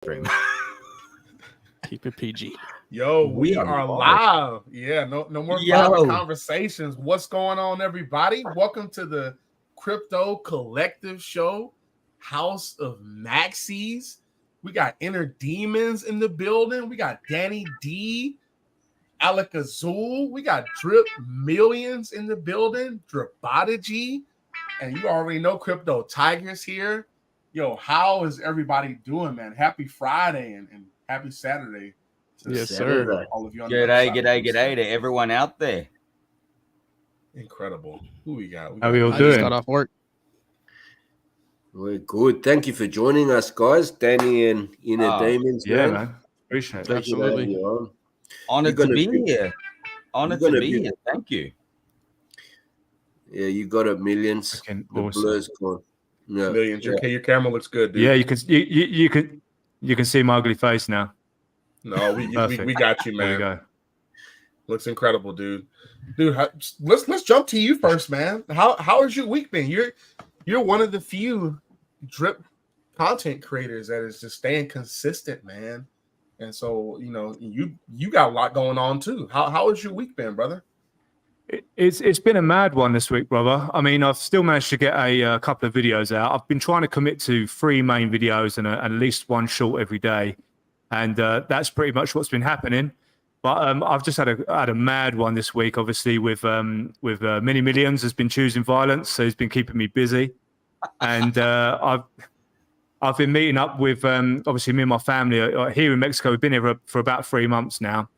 stream. Keep it PG. Yo, we are live. Yeah, no more private conversations. What's going on, everybody? Welcome to the Crypto Collective Show, House of Maxis. We got Inner Demons in the building. We got Danny D, Alec Azul. We got Millionz in the building, Dripodigy. And you already know Crypto Tigers here. Yo, how is everybody doing, man? Happy Friday and happy Saturday. Yes, sir. All of you on G'day to everyone out there. Incredible. Who we got? How we all doing? Just got off work. We're good. Thank you for joining us, guys. Danny and Inner Demons. Yeah, man. Appreciate it. Absolutely. Honored to be here. Honored to be here. Thank you. Yeah, you got it, Millionz. The awesome. Blur's gone. Yeah. Millionz. Your camera looks good, dude. Yeah, you can see my ugly face now. No, we got you, man. There we go. Looks incredible, dude. Dude, let's jump to you first, man. How has your week been? You're one of the few drip content creators that is just staying consistent, man. And so, you got a lot going on too. How has your week been, brother? It's been a mad one this week, brother. I mean, I've still managed to get a couple of videos out. I've been trying to commit to 3 main videos and at least 1 short every day. And that's pretty much what's been happening. But I've just had a mad one this week, obviously, with Millionz has been choosing violence, so he's been keeping me busy. And I've been meeting up with, obviously, me and my family here in Mexico. We've been here for about 3 months now.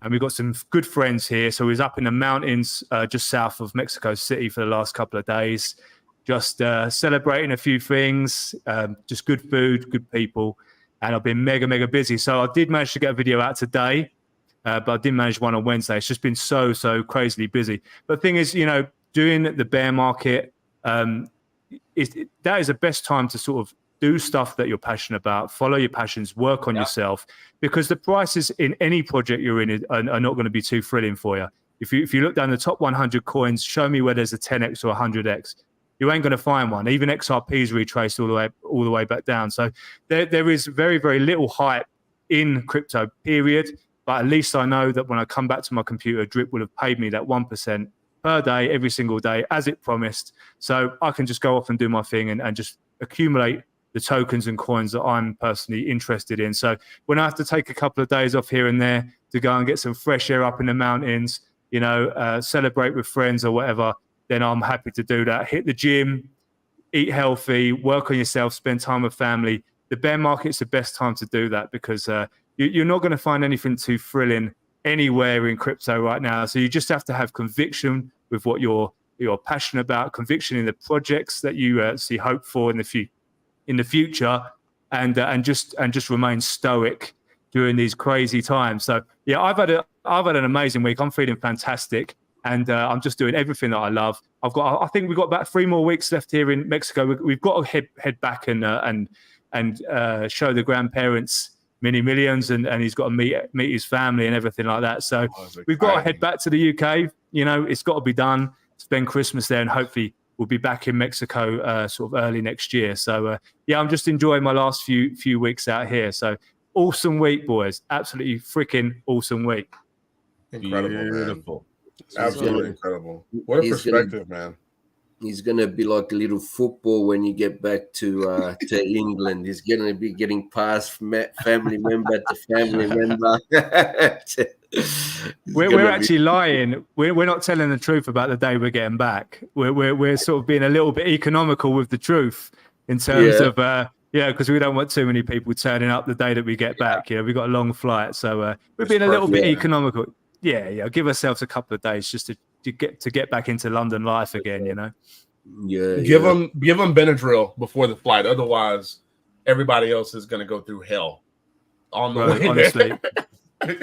And we've got some good friends here. So we was up in the mountains just south of Mexico City for the last couple of days, just celebrating a few things, just good food, good people. And I've been mega busy. So I did manage to get a video out today, but I didn't manage one on Wednesday. It's just been so crazily busy. But the thing is, doing the bear market, that is the best time to sort of do stuff that you're passionate about, follow your passions, work on yourself, because the prices in any project you're in are not going to be too thrilling for you. If you look down the top 100 coins, show me where there's a 10x or 100x. You ain't going to find one. Even XRP is retraced all the way back down. So there is very, very little hype in crypto, period. But at least I know that when I come back to my computer, Drip will have paid me that 1% per day, every single day, as it promised. So I can just go off and do my thing and just accumulate the tokens and coins that I'm personally interested in. So when I have to take a couple of days off here and there to go and get some fresh air up in the mountains, celebrate with friends or whatever, then I'm happy to do that. Hit the gym, eat healthy, work on yourself, spend time with family. The bear market's the best time to do that because you're not going to find anything too thrilling anywhere in crypto right now. So you just have to have conviction with what you're passionate about, conviction in the projects that you see hope for in the future, and just remain stoic during these crazy times. So yeah, I've had an amazing week. I'm feeling fantastic. And I'm just doing everything that I love. I think we've got about 3 more weeks left here in Mexico. We've got to head back and show the grandparents mini Millionz, and he's got to meet his family and everything like that. So we've got to head back to the UK. It's got to be done. Spend Christmas there, and hopefully we'll be back in Mexico sort of early next year. So yeah, I'm just enjoying my last few weeks out here. So awesome week, boys! Absolutely freaking awesome week. Incredible, beautiful. Man. Absolutely incredible. What a perspective, man. He's going to be like a little football when you get back to England. He's going to be getting past family member to family member. We're actually lying. We're not telling the truth about the day we're getting back. We're sort of being a little bit economical with the truth in terms of because we don't want too many people turning up the day that we get back. We've got a long flight, so we're being a little bit economical. Yeah. Give ourselves a couple of days just to get back into London life again. Yeah. Give them Benadryl before the flight. Otherwise, everybody else is going to go through hell on the way. Honestly,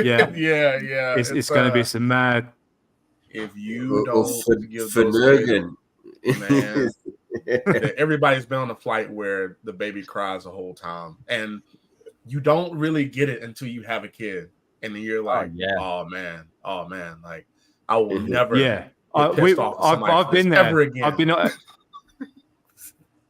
yeah. It's going to be some mad. If you don't give those man, everybody's been on a flight where the baby cries the whole time, and you don't really get it until you have a kid. And then you're like, oh man, like I will never. Yeah, I've been there. Ever again. I've been.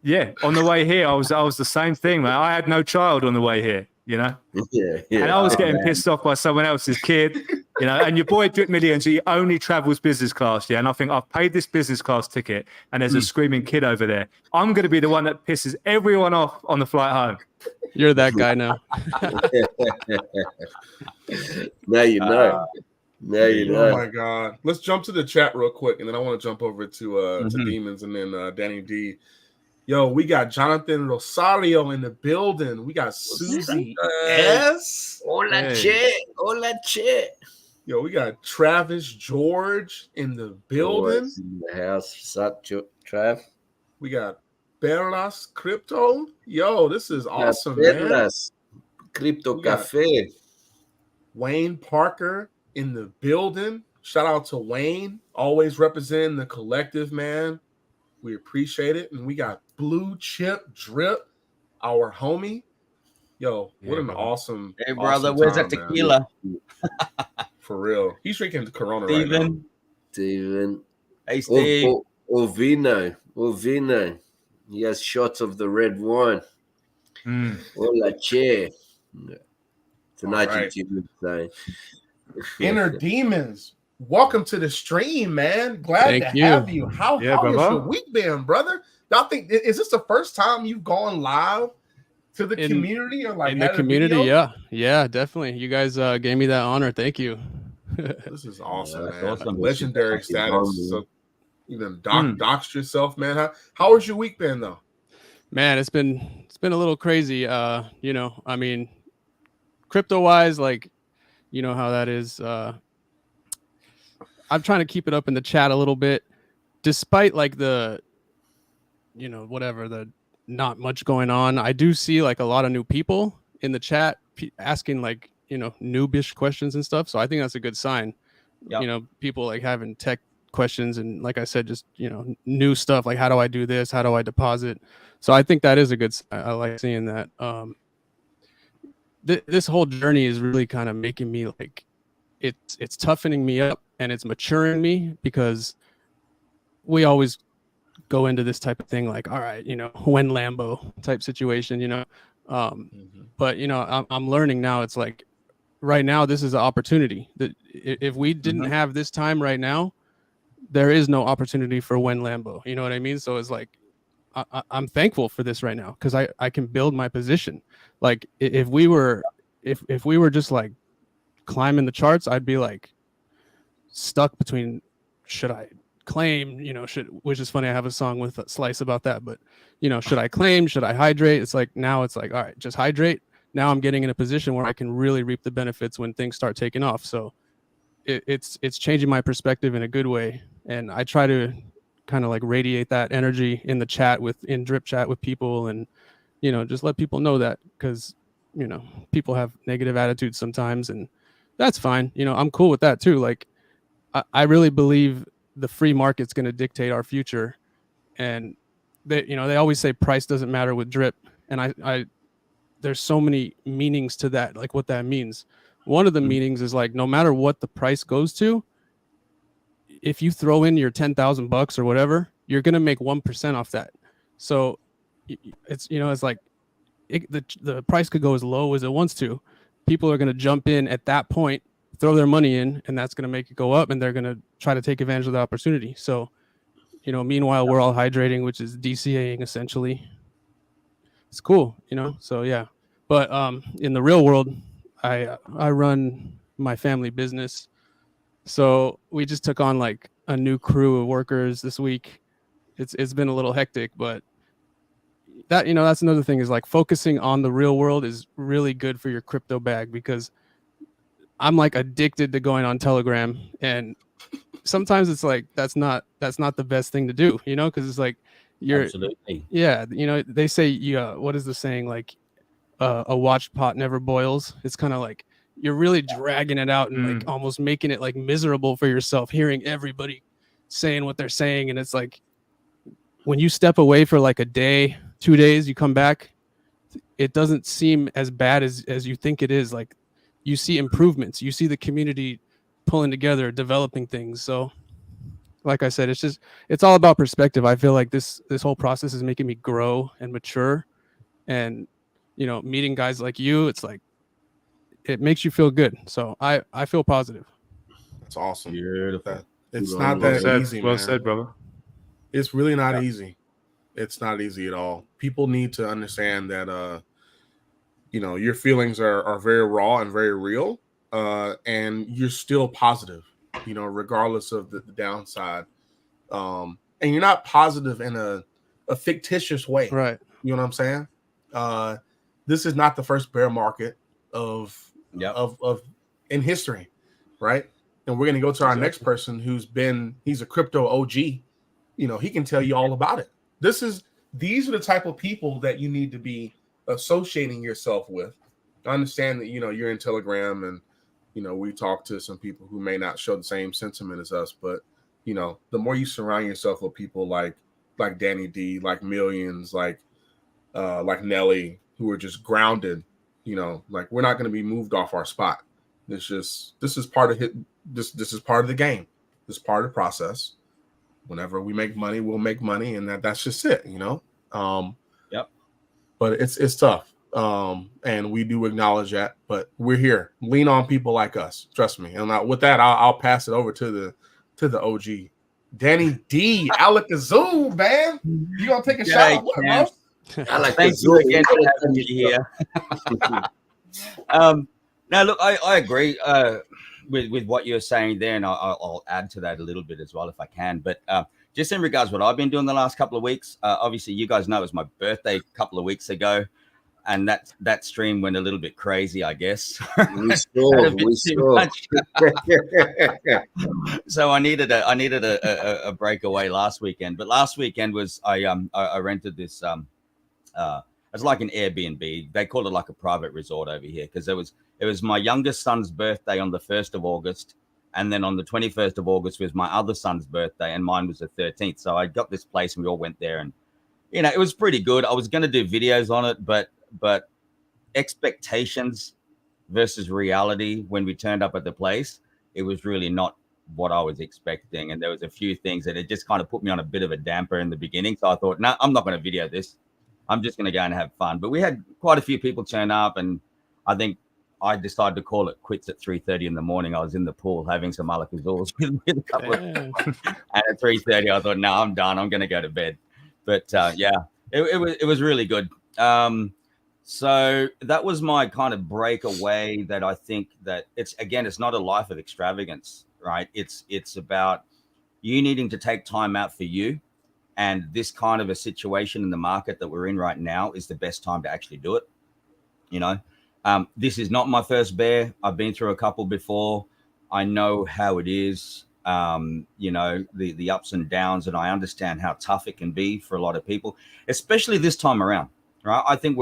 Yeah, on the way here, I was the same thing, man. I had no child on the way here. you know? Yeah. And I was getting pissed off by someone else's kid, you know, and your boy Drip Millionz, he only travels business class, yeah? And I think I've paid this business class ticket and there's a screaming kid over there. I'm going to be the one that pisses everyone off on the flight home. You're that guy now. Now you know. Now you know. Oh my God! Let's jump to the chat real quick, and then I want to jump over to Demons and then Danny D. Yo, we got Jonathan Rosario in the building. We got Susie S. Hola, che. Hola, che. Yo, we got Travis George in the building. In the house. What's up, Trav? We got Perlas Crypto. Yo, this is awesome, man. Crypto Cafe. Wayne Parker in the building. Shout out to Wayne, always representing the collective, man. We appreciate it. And we got Blue Chip Drip, our homie. Yo, what an awesome. Hey, brother, awesome where's time, that tequila? For real. He's drinking Corona Steven. right now. Steven. Hey, Steve. Vino. He has shots of the red wine. Hola, che. Tonight, right. you say. Inner Demons. Welcome to the stream, man. Glad to have you. How has your week been, brother? Y'all think, is this the first time you've gone live to the community or like in the community? Yeah, definitely. You guys gave me that honor. Thank you. This is awesome, man. Awesome. Legendary status. So you done doxed yourself, man. How has your week been though? Man, it's been a little crazy. You know, I mean, crypto wise, like, you know how that is. I'm trying to keep it up in the chat a little bit, despite like the, you know, whatever, the not much going on. I do see like a lot of new people in the chat asking like, you know, noobish questions and stuff. So I think that's a good sign. Yep. You know, people like having tech questions and like I said, just, you know, new stuff like how do I do this? How do I deposit? So I think that is a good. I like seeing that. This whole journey is really kind of making me like it's toughening me up and it's maturing me, because we always go into this type of thing like, all right, you know, when Lambo type situation, you know. But you know, I'm learning now. It's like right now this is an opportunity that if we didn't have this time right now, there is no opportunity for when Lambo. You know what I mean? So it's like I'm thankful for this right now because I can build my position. Like if we were just like climbing the charts, I'd be like stuck between should I claim, you know, which is funny. I have a song with a Slice about that, but you know, should I claim, should I hydrate? It's like now it's like, all right, just hydrate. Now I'm getting in a position where I can really reap the benefits when things start taking off. So it's changing my perspective in a good way. And I try to kind of like radiate that energy in the chat in drip chat with people, and you know, just let people know that, because you know, people have negative attitudes sometimes, and that's fine. You know, I'm cool with that too. Like I really believe the free market's going to dictate our future, and they always say price doesn't matter with drip, and I there's so many meanings to that, like what that means. One of the meanings is like no matter what the price goes to, if you throw in your $10,000 or whatever, you're going to make 1% off that. So it's, you know, it's like the price could go as low as it wants to. People are going to jump in at that point, throw their money in, and that's going to make it go up, and they're going to try to take advantage of the opportunity. So, you know, meanwhile, we're all hydrating, which is DCAing essentially. It's cool, you know? So yeah. But in the real world, I run my family business. So we just took on like a new crew of workers this week. It's been a little hectic, but that, you know, that's another thing is like focusing on the real world is really good for your crypto bag, because I'm like addicted to going on Telegram, and sometimes it's like that's not the best thing to do, you know, because it's like you're absolutely, yeah, you know, they say what is the saying, like a watched pot never boils. It's kind of like you're really dragging it out and like almost making it like miserable for yourself, hearing everybody saying what they're saying. And it's like when you step away for like a day, 2 days, you come back, it doesn't seem as bad as you think it is. Like you see improvements, you see the community pulling together, developing things. So like I said, it's all about perspective. I feel like this whole process is making me grow and mature, and you know, meeting guys like you, it's like it makes you feel good. So I feel positive. That's awesome. Beautiful. It's not that easy, man. Well said, brother. It's really not easy. It's not easy at all. People need to understand that you know, your feelings are very raw and very real, and you're still positive, you know, regardless of the downside. And you're not positive in a fictitious way, Right? You know what I'm saying? This is not the first bear market of in history, right? And we're gonna go to our next person he's a crypto OG. You know, he can tell you all about it. These are the type of people that you need to be associating yourself with. I understand that, you know, you're in Telegram, and, you know, we talk to some people who may not show the same sentiment as us, but, you know, the more you surround yourself with people like Danny D, like Millionz, like Nelly, who are just grounded, you know, like, we're not going to be moved off our spot. This is part of this is part of the game. This is part of the process. Whenever we make money, we'll make money, and that's just it, you know. But it's tough, and we do acknowledge that. But we're here. Lean on people like us. Trust me. And with that, I'll pass it over to the OG, Danny D. Alakazoo, man. You gonna take a shot? What, bro? I like Thank you again for having me here. Now, look, I agree with what you're saying there, and I'll add to that a little bit as well if I can. But just in regards to what I've been doing the last couple of weeks, obviously you guys know it was my birthday a couple of weeks ago, and that stream went a little bit crazy, I guess. We saw. So I needed a breakaway last weekend. But last weekend was I rented this it's like an Airbnb. They call it like a private resort over here, because it was my youngest son's birthday on the 1st of August. And then on the 21st of August was my other son's birthday, and mine was the 13th. So I got this place, and we all went there, and, you know, it was pretty good. I was going to do videos on it, but expectations versus reality, when we turned up at the place, it was really not what I was expecting. And there was a few things that it just kind of put me on a bit of a damper in the beginning. So I thought, no, I'm not going to video this. I'm just going to go and have fun. But we had quite a few people turn up, and I think I decided to call it quits at 3:30 in the morning. I was in the pool having some Alakazoos with a couple of and at 3:30 I thought, no, I'm done. I'm going to go to bed. But it was really good. So that was my kind of breakaway, that I think that it's not a life of extravagance, right? It's about you needing to take time out for you. And this kind of a situation in the market that we're in right now is the best time to actually do it. You know, this is not my first bear. I've been through a couple before. I know how it is, you know, the ups and downs, and I understand how tough it can be for a lot of people, especially this time around, right? I think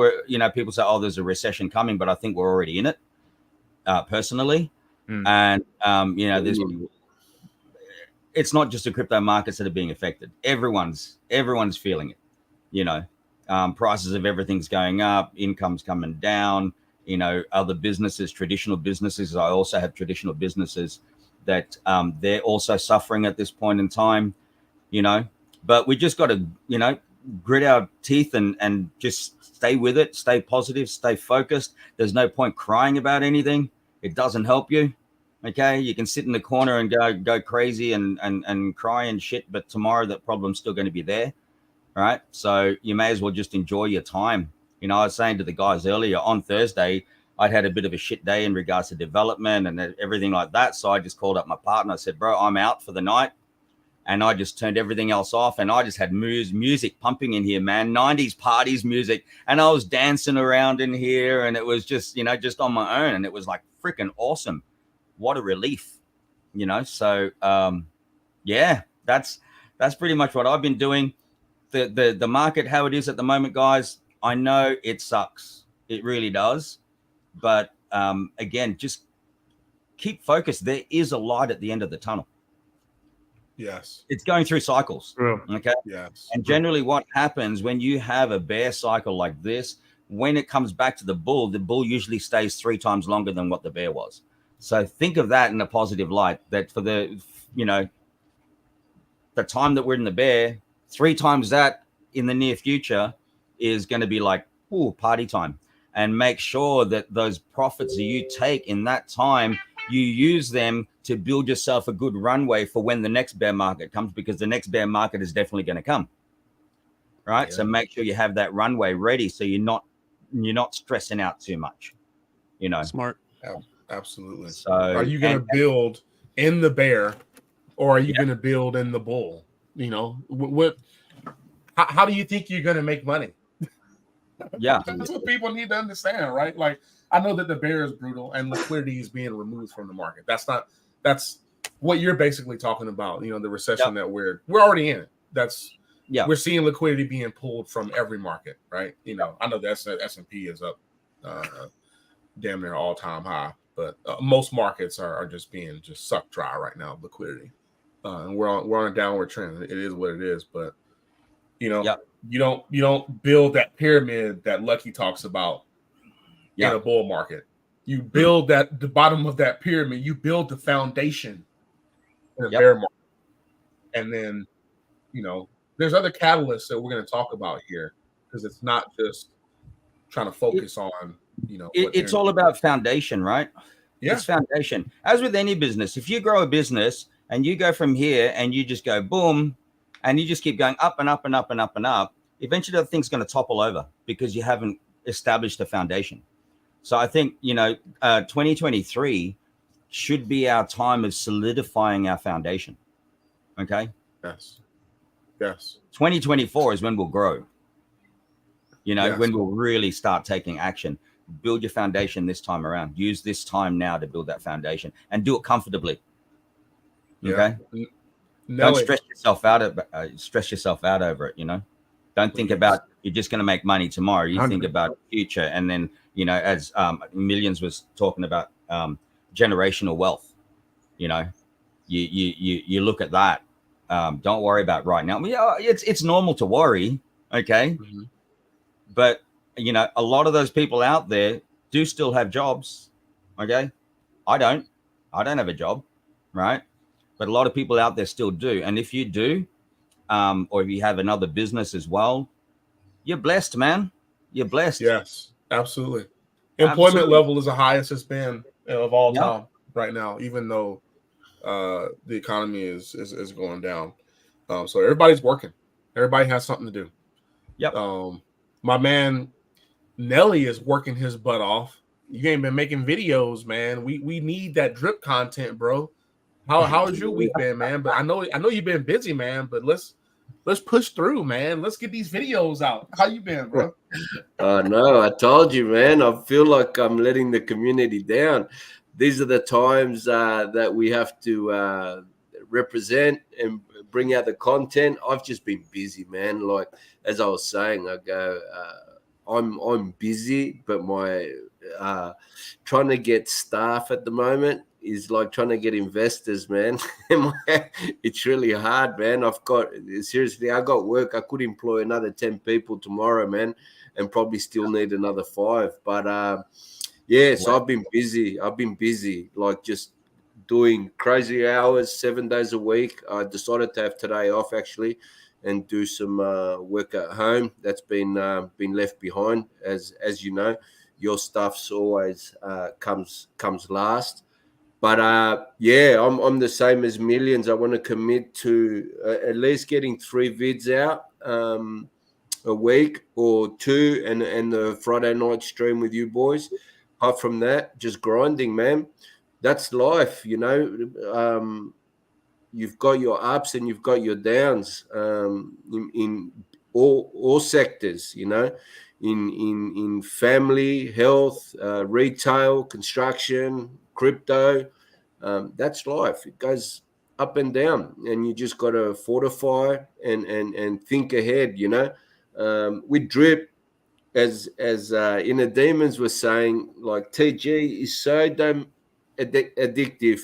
people say, oh, there's a recession coming, but I think we're already in it, personally. And, you know, it's not just the crypto markets that are being affected. Everyone's feeling it, you know. Prices of everything's going up, income's coming down, you know, other businesses, traditional businesses. I also have traditional businesses that they're also suffering at this point in time, you know. But we just got to, you know, grit our teeth and just stay with it, stay positive, stay focused. There's no point crying about anything. It doesn't help you. Okay, you can sit in the corner and go crazy and cry and shit, but tomorrow that problem's still going to be there. Right. So you may as well just enjoy your time. You know, I was saying to the guys earlier, on Thursday, I'd had a bit of a shit day in regards to development and everything like that. So I just called up my partner. I said, bro, I'm out for the night. And I just turned everything else off. And I just had music pumping in here, man, 90s parties music. And I was dancing around in here. And it was just, you know, just on my own. And it was like freaking awesome. What a relief, you know. So, yeah, that's pretty much what I've been doing. The market, how it is at the moment, guys, I know it sucks. It really does. But again, just keep focused. There is a light at the end of the tunnel. Yes. It's going through cycles. Okay. Yes. And generally what happens when you have a bear cycle like this, when it comes back to the bull usually stays 3 times longer than what the bear was. So think of that in a positive light, that for the, you know, the time that we're in the bear, 3 times that in the near future is going to be like, ooh, party time. and make sure that those profits that you take in that time, you use them to build yourself a good runway for when the next bear market comes, because the next bear market is definitely going to come. Right. Yeah. So make sure you have that runway ready, so you're not stressing out too much, Smart. Yeah, absolutely. So are you going to build in the bear, or are you going to build in the bull? How do you think you're going to make money? Yeah. That's what people need to understand, right? Like, I know that the bear is brutal and liquidity is being removed from the market. That's what you're basically talking about. The recession that we're already in. We're seeing liquidity being pulled from every market, right? I know that S&P is up damn near all-time high, but most markets are just being sucked dry right now, liquidity. And we're on a downward trend. It is what it is, but you don't build that pyramid that Lucky talks about in a bull market. You build the bottom of that pyramid. You build the foundation in a bear market, and then there's other catalysts that we're going to talk about here, because it's not just trying to focus on it's all about foundation, right? Yeah, it's foundation. As with any business, if you grow a business and you go from here and you just go boom, and you just keep going up and up and up and up and up, eventually the thing's going to topple over because you haven't established a foundation. So I think 2023 should be our time of solidifying our foundation. Okay. Yes. 2024 is when we'll grow. When we'll really start taking action. Build your foundation this time around. Use this time now to build that foundation, and do it comfortably. Okay. Don't stress yourself out over it. Don't think about you're just going to make money tomorrow. You think about future, and then as Millionz was talking about generational wealth. You look at that. Don't worry about right now. It's normal to worry. Okay. Mm-hmm. But a lot of those people out there do still have jobs. Okay. I don't have a job, right? But a lot of people out there still do. And if you do, or if you have another business as well, you're blessed, man. You're blessed. Yes, absolutely. Employment level is the highest it's been of all time right now, even though the economy is going down. So everybody's working. Everybody has something to do. Yep. My man Nelly is working his butt off. You ain't been making videos, man. We need that drip content, bro. How has your week been, man? But I know you've been busy, man. But let's push through, man. Let's get these videos out. How you been, bro? No, I told you, man. I feel like I'm letting the community down. These are the times that we have to represent and bring out the content. I've just been busy, man. Like, as I was saying, I'm busy, but my trying to get staff at the moment is like trying to get investors, man. It's really hard, man. I got work. I could employ another 10 people tomorrow, man, and probably still need another 5. But so I've been busy, like just doing crazy hours, 7 days a week. I decided to have today off, actually, and do some work at home. That's been left behind, as you know. Your stuff's always comes last. But I'm the same as Millionz. I want to commit to at least getting 3 vids out a week or 2, and the Friday night stream with you boys. Apart from that, just grinding, man. That's life, You've got your ups and you've got your downs in all sectors, in family, health, retail, construction, crypto. That's life. It goes up and down, and you just got to fortify and think ahead, With Drip, as Inner Demons was saying, like, TG is so damn addictive.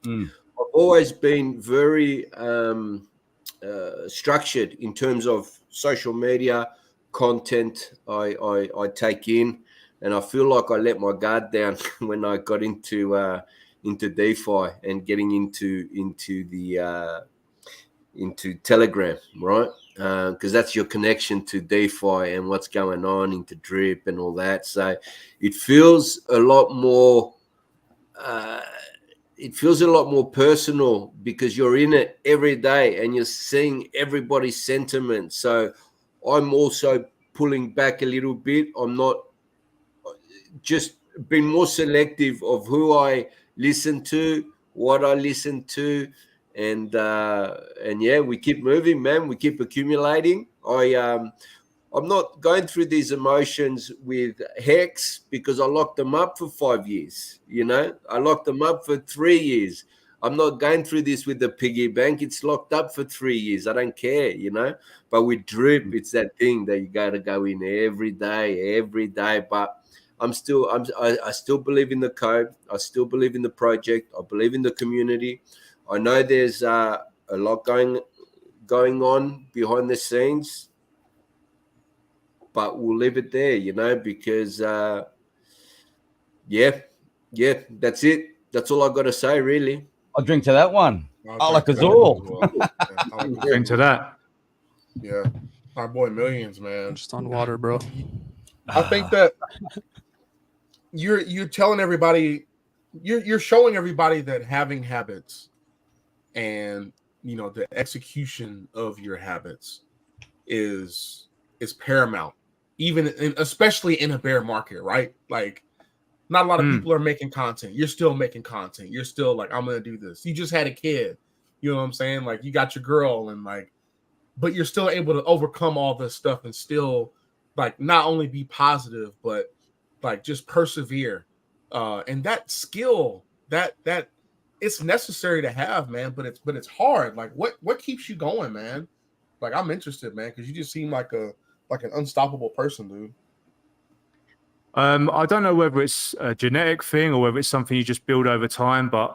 I've always been very structured in terms of social media content I take in, and I feel like I let my guard down when I got into DeFi and getting into Telegram, right? because that's your connection to DeFi and what's going on into drip and all that. So it feels a lot more personal because you're in it every day and you're seeing everybody's sentiment. So I'm also pulling back a little bit. I'm not just being more selective of who I listen to, what I listen to, and yeah, we keep moving, man. We keep accumulating. I'm not going through these emotions with Hex because I locked them up for 5 years. You know, I locked them up for 3 years. I'm not going through this with the piggy bank. It's locked up for 3 years. I don't care, you know. But with drip, it's that thing that you got to go in every day. But I still believe in the code. I still believe in the project. I believe in the community. I know there's a lot going on behind the scenes, but we'll leave it there, you know, because yeah, that's it. That's all I got to say, really. I'll drink to that one. Alakazam. Drink to that. Yeah, our boy Millionz, man. Just on water, bro. I think that you're telling everybody, you're showing everybody that having habits and, you know, the execution of your habits is paramount, especially in a bear market, right? Like, not a lot of people are making content. You're still making content. You're still like, I'm gonna do this. You just had a kid, you know what I'm saying? Like, you got your girl, and like, but you're still able to overcome all this stuff and still, like, not only be positive, but like just persevere. And that skill, that it's necessary to have, man. But it's hard. Like, what keeps you going, man? Like, I'm interested, man, because you just seem like an unstoppable person, dude. I don't know whether it's a genetic thing or whether it's something you just build over time, but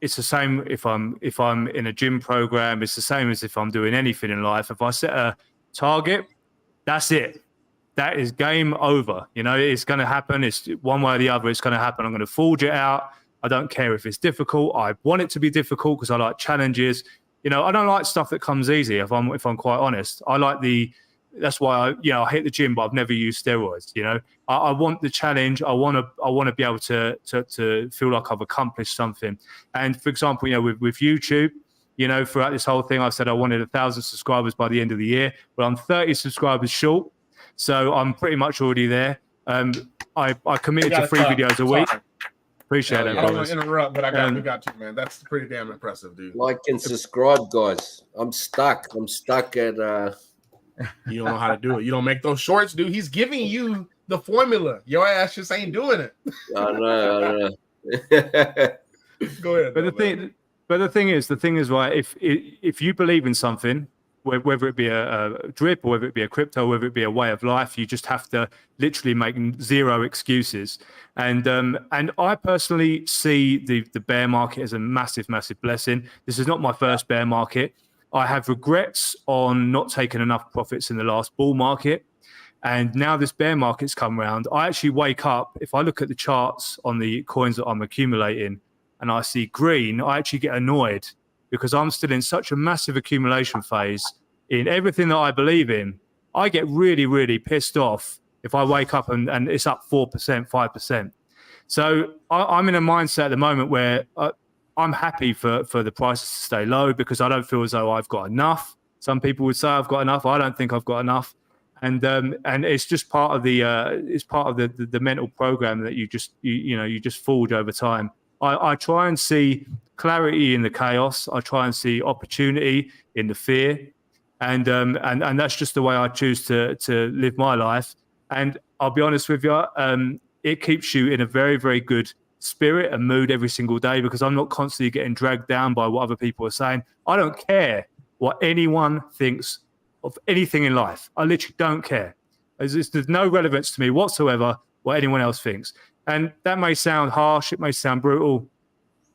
it's the same if I'm in a gym program. It's the same as if I'm doing anything in life. If I set a target, that's it. That is game over. You know, it's going to happen. It's one way or the other. It's going to happen. I'm going to forge it out. I don't care if it's difficult. I want it to be difficult because I like challenges. You know, I don't like stuff that comes easy. If I'm quite honest, I like that's why I hit the gym, but I've never used steroids. You know, I want the challenge. I want to be able to feel like I've accomplished something. And for example, you know, with YouTube, you know, throughout this whole thing, I said I wanted 1,000 subscribers by the end of the year. Well, I'm 30 subscribers short, so I'm pretty much already there. I committed to 3 videos a week. Appreciate it, I don't want to interrupt, but we got you, man. That's pretty damn impressive, dude. Like and subscribe, guys. I'm stuck at. You don't know how to do it. You don't make those shorts, dude. He's giving you the formula. Your ass just ain't doing it. I know. Go ahead. But the thing is, right? If you believe in something, whether it be a drip or whether it be a crypto, whether it be a way of life, you just have to literally make 0 excuses. And I personally see the bear market as a massive, massive blessing. This is not my first bear market. I have regrets on not taking enough profits in the last bull market. And now this bear market's come around. I actually wake up, if I look at the charts on the coins that I'm accumulating and I see green, I actually get annoyed because I'm still in such a massive accumulation phase in everything that I believe in. I get really, really pissed off if I wake up and it's up 4%, 5%. So I'm in a mindset at the moment where I'm happy for the prices to stay low because I don't feel as though I've got enough. Some people would say I've got enough. I don't think I've got enough. And it's just part of the mental program that you just forge over time. I try and see clarity in the chaos. I try and see opportunity in the fear. And that's just the way I choose to live my life. And I'll be honest with you, it keeps you in a very, very good spirit and mood every single day because I'm not constantly getting dragged down by what other people are saying. I don't care what anyone thinks of anything in life. I literally don't care. There's no relevance to me whatsoever what anyone else thinks. And that may sound harsh, it may sound brutal.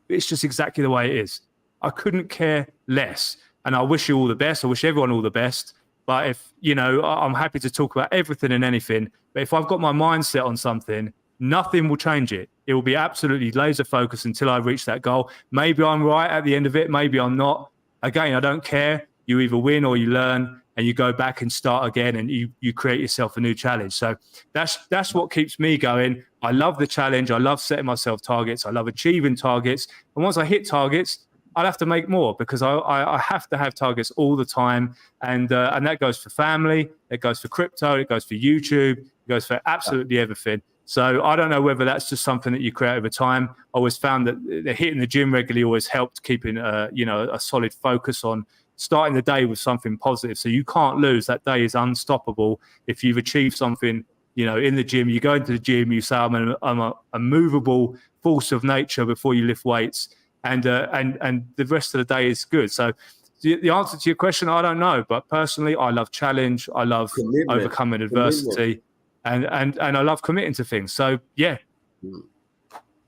It's just exactly the way it is. I couldn't care less. And I wish you all the best. I wish everyone all the best. But if, you know, I'm happy to talk about everything and anything. But if I've got my mindset on something, nothing will change it. It will be absolutely laser focused until I reach that goal. Maybe I'm right at the end of it. Maybe I'm not. Again, I don't care. you either win or you learn, and you go back and start again, and you create yourself a new challenge. So that's what keeps me going. I love the challenge. I love setting myself targets. I love achieving targets. And once I hit targets, I'll have to make more, because I have to have targets all the time. And that goes for family, it goes for crypto, it goes for YouTube, it goes for absolutely everything. So I don't know whether that's just something that you create over time. I always found that hitting the gym regularly always helped keeping a solid focus on starting the day with something positive. So you can't lose. That day is unstoppable. If you've achieved something, in the gym, you go into the gym, you say, I'm a movable force of nature before you lift weights. And the rest of the day is good. So the answer to your question, I don't know. But personally, I love challenge. I love overcoming adversity. And I love committing to things. So, yeah,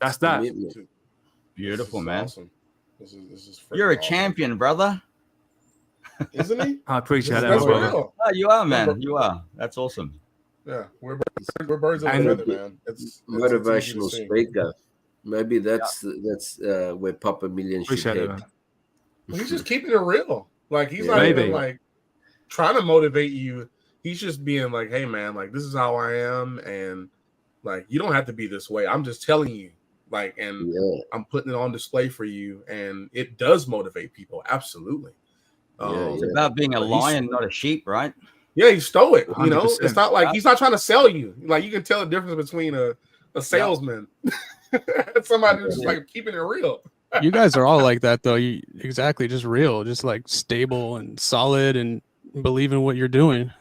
that's that. Beautiful, man. Awesome. This is You're a awesome. champion, brother. Isn't he? I appreciate that. That's Brother. real. Oh, you are, man. You are. That's awesome. Yeah, we're birds of a feather, man. It's Motivational easy to see. speaker. Maybe that's where Papa Million should Appreciate it, head. man. He's just keeping it real. Like he's Yeah. not Maybe. even like trying to motivate you. He's just being like, "Hey, man, like this is how I am, and like you don't have to be this way. I'm just telling you, like, and I'm putting it on display for you, and it does motivate people. Absolutely. It's about being a lion, not a sheep, right? Yeah, he's stoic. 100%. It's not like he's not trying to sell you. Like you can tell the difference between a salesman, somebody who's just like keeping it real. You guys are all like that, though. You exactly, just real, just like stable and solid, and believe in what you're doing.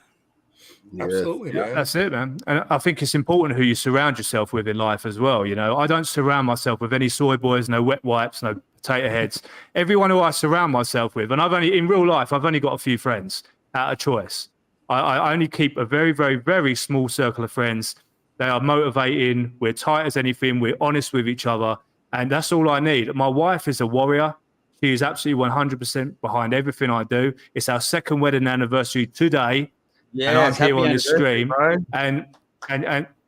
Absolutely, man. That's it, man. And I think it's important who you surround yourself with in life as well. I don't surround myself with any soy boys, no wet wipes, no potato heads. Everyone who I surround myself with, and in real life, I've only got a few friends out of choice. I only keep a very, very, very small circle of friends. They are motivating. We're tight as anything. We're honest with each other. And that's all I need. My wife is a warrior. She is absolutely 100% behind everything I do. It's our second wedding anniversary today. Yeah, and I'm here on happy this stream. bro. And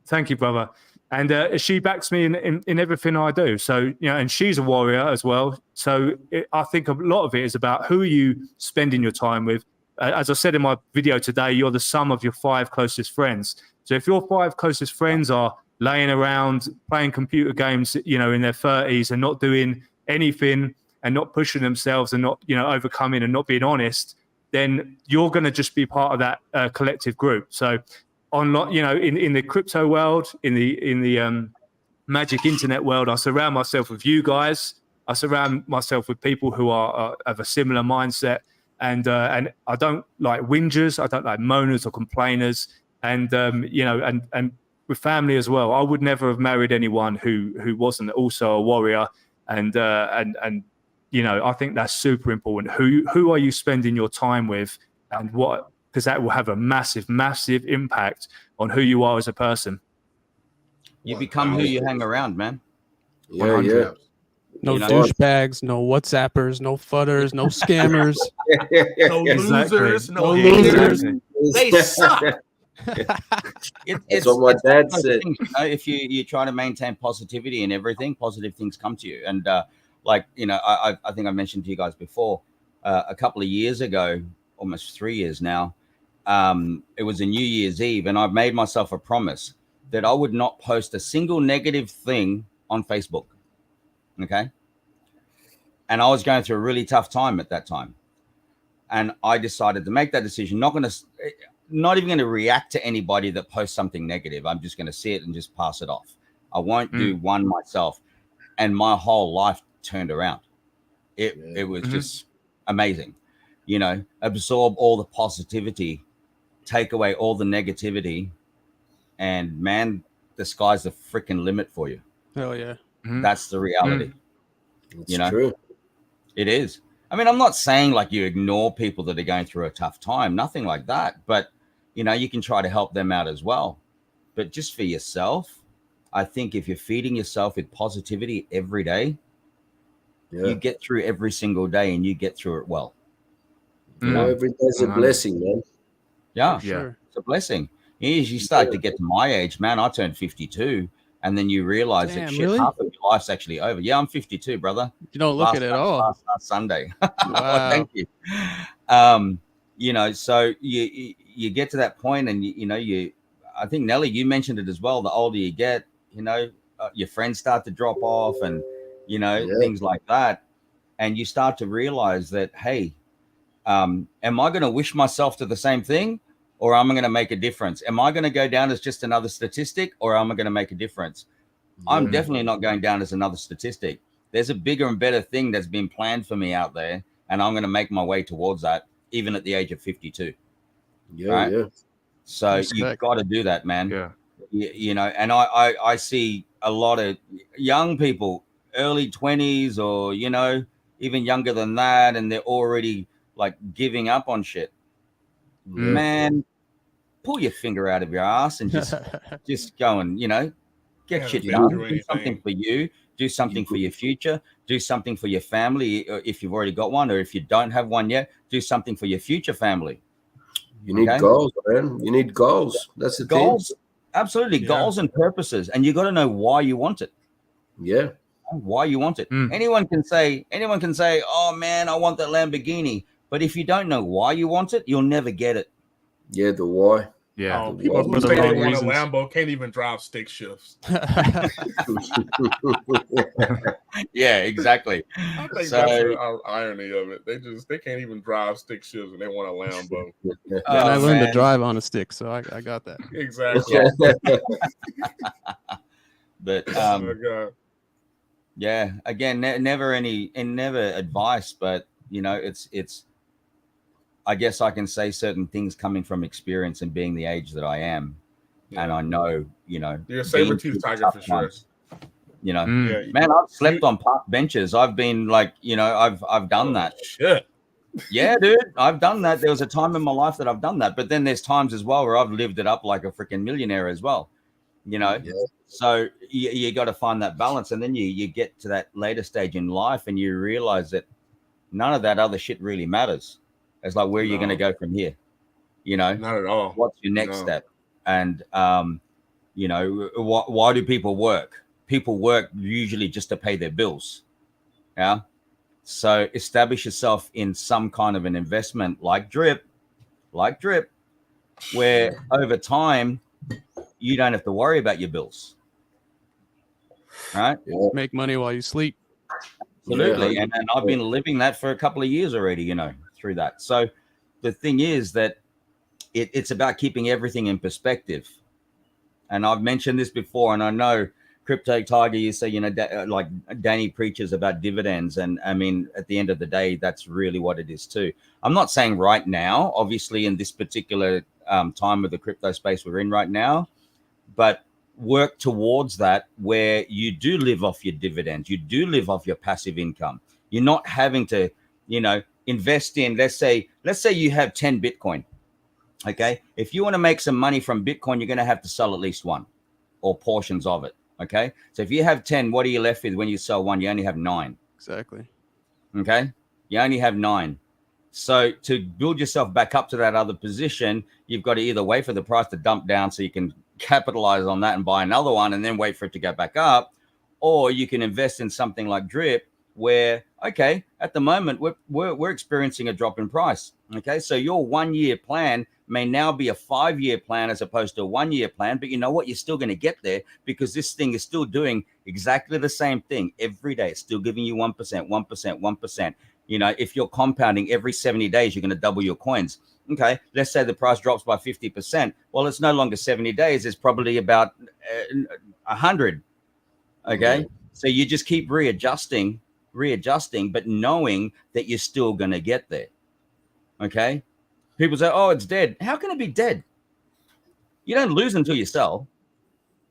thank you, brother. And she backs me in everything I do. So, and she's a warrior as well. So I think a lot of it is about who you spending your time with. As I said in my video today, you're the sum of your 5 closest friends. So if your 5 closest friends are laying around playing computer games, in their 30s and not doing anything and not pushing themselves and not, overcoming and not being honest, then you're going to just be part of that collective group. So in the crypto world, in the magic internet world, I surround myself with you guys. I surround myself with people who are of a similar mindset. And I don't like whingers. I don't like moaners or complainers. And and with family as well. I would never have married anyone who wasn't also a warrior. And I think that's super important. Who are you spending your time with, and what? Because that will have a massive, massive impact on who you are as a person. You become who you hang around, man. Yeah. No douchebags, no WhatsAppers, no fudders, no scammers. No losers, Exactly. no losers. haters. They suck. That's what my dad said. If you try to maintain positivity in everything, positive things come to you. And I think I mentioned to you guys before, a couple of years ago, almost 3 years now, it was a New Year's Eve, and I made myself a promise that I would not post a single negative thing on Facebook. Okay. And I was going through a really tough time at that time. And I decided to make that decision, not even going to react to anybody that posts something negative. I'm just going to see it and just pass it off. I won't do one myself. And my whole life turned around. It was just amazing. Absorb all the positivity, take away all the negativity, and man, the sky's the freaking limit for you. Hell yeah. That's the reality. It's true. It is. I mean, I'm not saying like you ignore people that are going through a tough time, nothing like that. But, you can try to help them out as well. But just for yourself, I think if you're feeding yourself with positivity every day, you get through every single day and you get through it well. Every day's a blessing, man. Yeah, Sure. it's a blessing. You start to get to my age, man. I turned 52. And then you realize that really? half of your life's actually over. Yeah, I'm 52, brother. You don't look it at all. Last Sunday. Wow. Thank you. You know, so you get to that point, and I think Nelly, you mentioned it as well. The older you get, your friends start to drop off, and things like that, and you start to realize that, hey, am I going to wish myself to the same thing, or am I going to make a difference? Am I going to go down as just another statistic, or am I going to make a difference? I'm definitely not going down as another statistic. There's a bigger and better thing that's been planned for me out there, and I'm going to make my way towards that, even at the age of 52. Yeah. So you've got to do that, man. Yeah. And I see a lot of young people, early 20s, or, even younger than that, and they're already like giving up on shit. Man, pull your finger out of your ass and just go and, get shit done. Do something for you. Do something for your future. Do something for your family if you've already got one, or if you don't have one yet, do something for your future family. You need goals, man. You need goals. That's the goals. thing. Absolutely. Yeah. Goals and purposes. And you got to know why you want it. Yeah. Why you want it. Anyone can say, oh man, I want that Lamborghini. But if you don't know why you want it, you'll never get it. Yeah, the why. Yeah, people who say they want a Lambo can't even drive stick shifts. Yeah, exactly. I think that's the irony of it. They can't even drive stick shifts and they want a Lambo. And I learned to drive on a stick, so I got that. Exactly. But oh my God. Yeah, again, never advice, but it's. I guess I can say certain things coming from experience and being the age that I am. Yeah. And I know, you're a saber-tooth tiger for sure. Man, I've slept on park benches. I've been like, I've done that. Shit. Yeah, dude, I've done that. There was a time in my life that I've done that. But then there's times as well where I've lived it up like a freaking millionaire as well. Yeah. So you got to find that balance. And then you get to that later stage in life and you realize that none of that other shit really matters. It's like, where are you going to go from here? Not at all. What's your next step? And, why do people work? People work usually just to pay their bills. Yeah. So establish yourself in some kind of an investment like Drip, where over time, you don't have to worry about your bills. Right? Make money while you sleep. Absolutely. And I've been living that for a couple of years already, through that. So the thing is that it's about keeping everything in perspective. And I've mentioned this before, and I know Crypto Tiger, you say, like Danny preaches about dividends. And I mean, at the end of the day, that's really what it is too. I'm not saying right now, obviously in this particular time of the crypto space we're in right now, but work towards that where you do live off your dividends. You do live off your passive income. You're not having to, invest in, let's say you have 10 Bitcoin. Okay. If you want to make some money from Bitcoin, you're going to have to sell at least one or portions of it. Okay. So if you have 10, what are you left with when you sell one? You only have 9. Exactly. Okay. You only have 9. So to build yourself back up to that other position, you've got to either wait for the price to dump down so you can capitalize on that and buy another one and then wait for it to go back up. Or you can invest in something like Drip, where, okay, at the moment, we're experiencing a drop in price. Okay, so your 1 year plan may now be a 5 year plan as opposed to a 1 year plan. But you know what? You're still going to get there because this thing is still doing exactly the same thing every day. It's still giving you 1%, 1%, 1%. If you're compounding every 70 days, you're going to double your coins. Okay, let's say the price drops by 50%. Well, it's no longer 70 days. It's probably about 100. Okay, so you just keep readjusting, but knowing that you're still going to get there. Okay, people say, oh, it's dead. How can it be dead? You don't lose until you sell.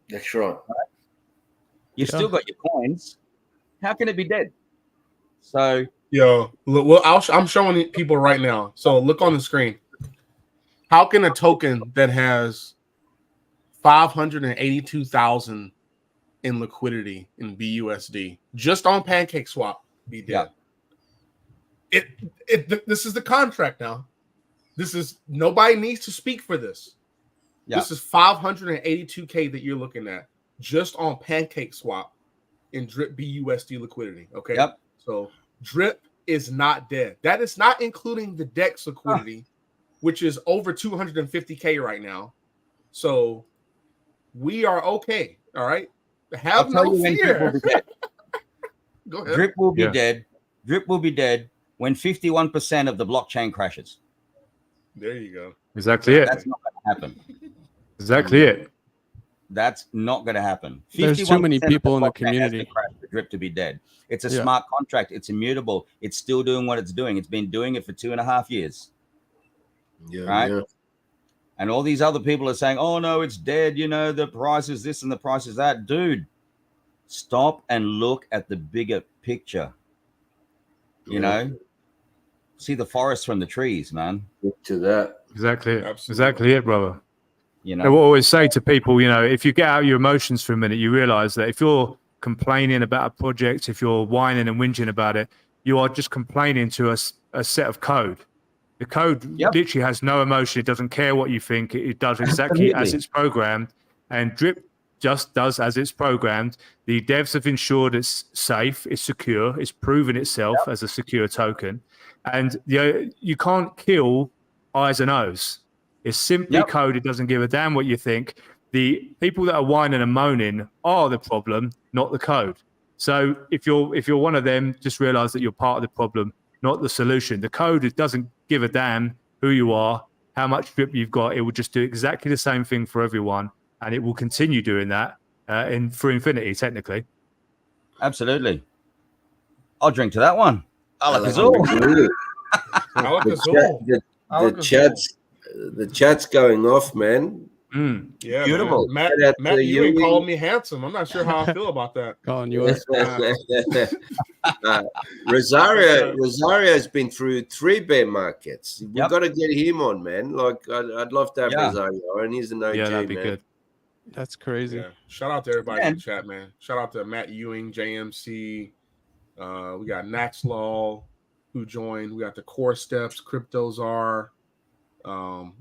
That's right. You've still got your coins. How can it be dead? So, look, well, I'm showing people right now. So look on the screen. How can a token that has 582,000 in liquidity in BUSD just on PancakeSwap be dead? This is the contract now. This is, nobody needs to speak for this. This is 582K that you're looking at just on PancakeSwap in Drip BUSD liquidity. Okay. Yep. So Drip is not dead. That is not including the DEX liquidity, which is over 250K right now. So we are okay. All right. Have no fear. Go ahead. Drip will be dead. Drip will be dead when 51% of the blockchain crashes. There you go. Exactly it. That's not going to happen. Exactly it. That's not going to happen. There's too many people in the community for Drip to be dead. It's a smart contract. It's immutable. It's still doing what it's doing. It's been doing it for 2.5 years. Yeah, right. Yeah. And all these other people are saying, "Oh no, it's dead." You know, the price is this and the price is that. Dude, stop and look at the bigger picture. You know, see the forest from the trees, man. Get to that. Exactly it. Absolutely. Exactly it, brother. You know, I will always say to people, you know, if you get out your emotions for a minute, you realize that if you're complaining about a project, if you're whining and whinging about it, you are just complaining to a set of code. The code literally has no emotion. It doesn't care what you think. It does exactly as it's programmed. And Drip just does as it's programmed. The devs have ensured it's safe, it's secure, it's proven itself as a secure token. And you can't kill I's and O's. It's simply code. It doesn't give a damn what you think. The people that are whining and moaning are the problem, not the code. So if you're one of them, just realize that you're part of the problem, not the solution. The code, it doesn't give a damn who you are, how much drip you've got. It will just do exactly the same thing for everyone, and it will continue doing that for infinity, technically. Absolutely. I'll drink to that one. I like the chat's going off, man. Yeah, beautiful. Man. Matt Ewing called me handsome. I'm not sure how I feel about that. Calling you Rosario's been through 3 bear markets. We've got to get him on, man. Like I'd love to have Rosario, and he's an OG, that'd be man. good. That's crazy. Yeah. Shout out to everybody in the chat, man. Shout out to Matt Ewing, JMC. We got Naxlaw who joined. We got the Core Steps, CryptoZar.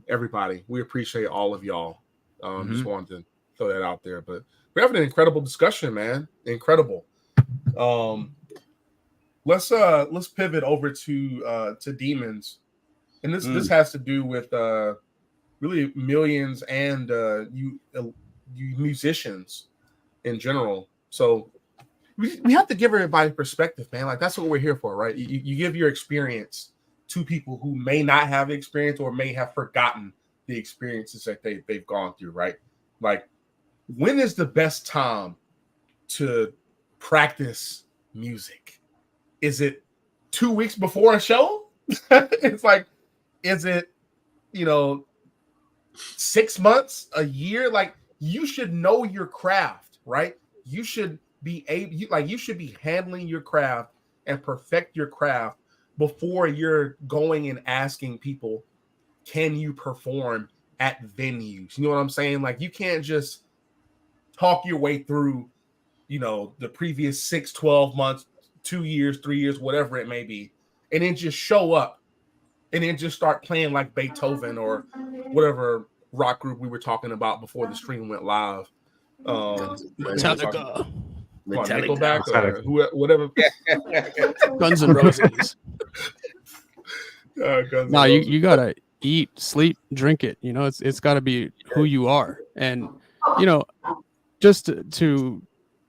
Everybody, we appreciate all of y'all. Just wanted to throw that out there, but we're having an incredible discussion, man. Incredible. Let's pivot over to Demons, and this has to do with really Millionz and you musicians in general. So we have to give everybody perspective, man. Like that's what we're here for, right? You give your experience to people who may not have experience or may have forgotten the experiences that they've gone through, right? Like, when is the best time to practice music? Is it 2 weeks before a show? It's like, is it, 6 months, a year? Like, you should know your craft, right? You should be you should be handling your craft and perfect your craft before you're going and asking people, can you perform at venues? You know what I'm saying? Like, you can't just talk your way through, the previous 6, 12 months, 2 years, 3 years, whatever it may be, and then just show up and then just start playing like Beethoven or whatever rock group we were talking about before the stream went live. Metallica. Nickelback or whatever. Guns N' Roses. No, you gotta eat, sleep, drink it. It's got to be who you are, and just to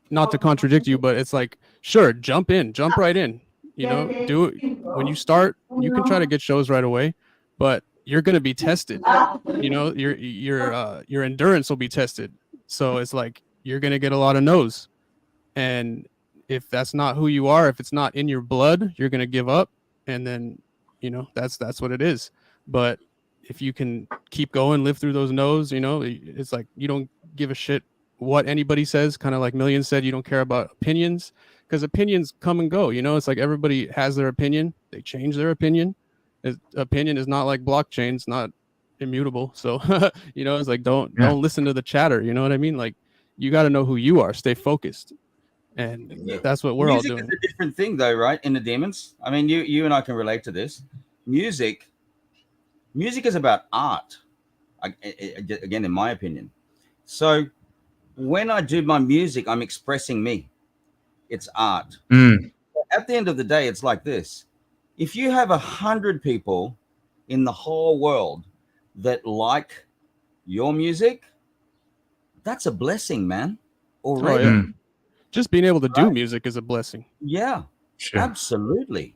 not to contradict you, but it's like, sure, jump right in. Do it when you start. You can try to get shows right away, but you're gonna be tested. Your endurance will be tested. So it's like you're gonna get a lot of no's. And if that's not who you are, if it's not in your blood, you're gonna give up, and then that's what it is. But if you can keep going, live through those no's, it's like you don't give a shit what anybody says. Kind of like Millionz said, you don't care about opinions, because opinions come and go. It's like everybody has their opinion. They change their opinion. Opinion is not like blockchain; it's not immutable. So it's like don't listen to the chatter. You know what I mean? Like, you got to know who you are. Stay focused. And that's what we're all doing. Music is a different thing, though, right? In the Demons, I mean, you and I can relate to this. Music is about art, again, in my opinion. So when I do my music, I'm expressing me. It's art. At the end of the day, it's like this. if you have 100 people in the whole world that like your music, that's a blessing, man. Already. Oh, yeah. Just being able to do music is a blessing. Yeah, Sure. absolutely.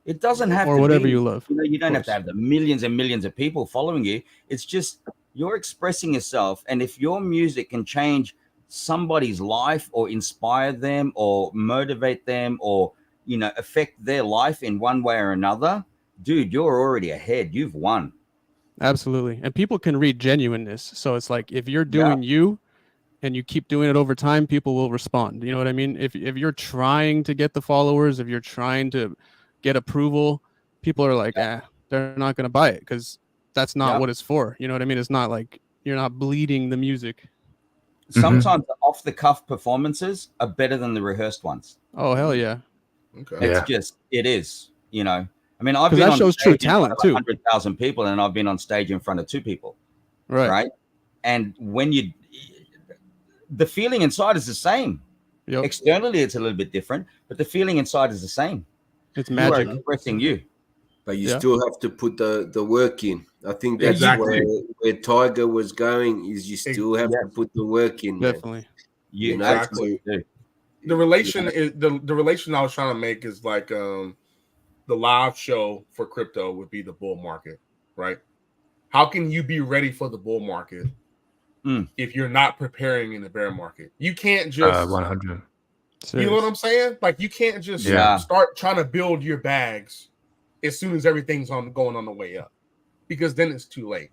It doesn't have or to whatever be, you love. you don't have to have the millions and millions of people following you. It's just you're expressing yourself. And if your music can change somebody's life or inspire them or motivate them or, affect their life in one way or another, dude, you're already ahead. You've won. Absolutely. And people can read genuineness. So it's like if you're doing you and you keep doing it over time, people will respond. You know what I mean? If you're trying to get the followers, if you're trying to get approval, people are like, they're not going to buy it because that's not what it's for. You know what I mean? It's not like you're not bleeding the music. Sometimes the off the cuff performances are better than the rehearsed ones. Oh, hell yeah. Okay. It is, I mean, I've been that on shows stage true talent too. 100,000 people, and I've been on stage in front of 2 people. Right. And when the feeling inside is the same. Yep. Externally, it's a little bit different, but the feeling inside is the same. It's magic. You are expressing you. But you still have to put the work in. I think that's where Tiger was going. Is you still have to put the work in. Definitely. You Exactly. do. The relation is the relation I was trying to make is like the live show for crypto would be the bull market, right? How can you be ready for the bull market if you're not preparing in the bear market? You can't just 100. You know what I'm saying? Like you can't just start trying to build your bags as soon as everything's going on the way up, because then it's too late.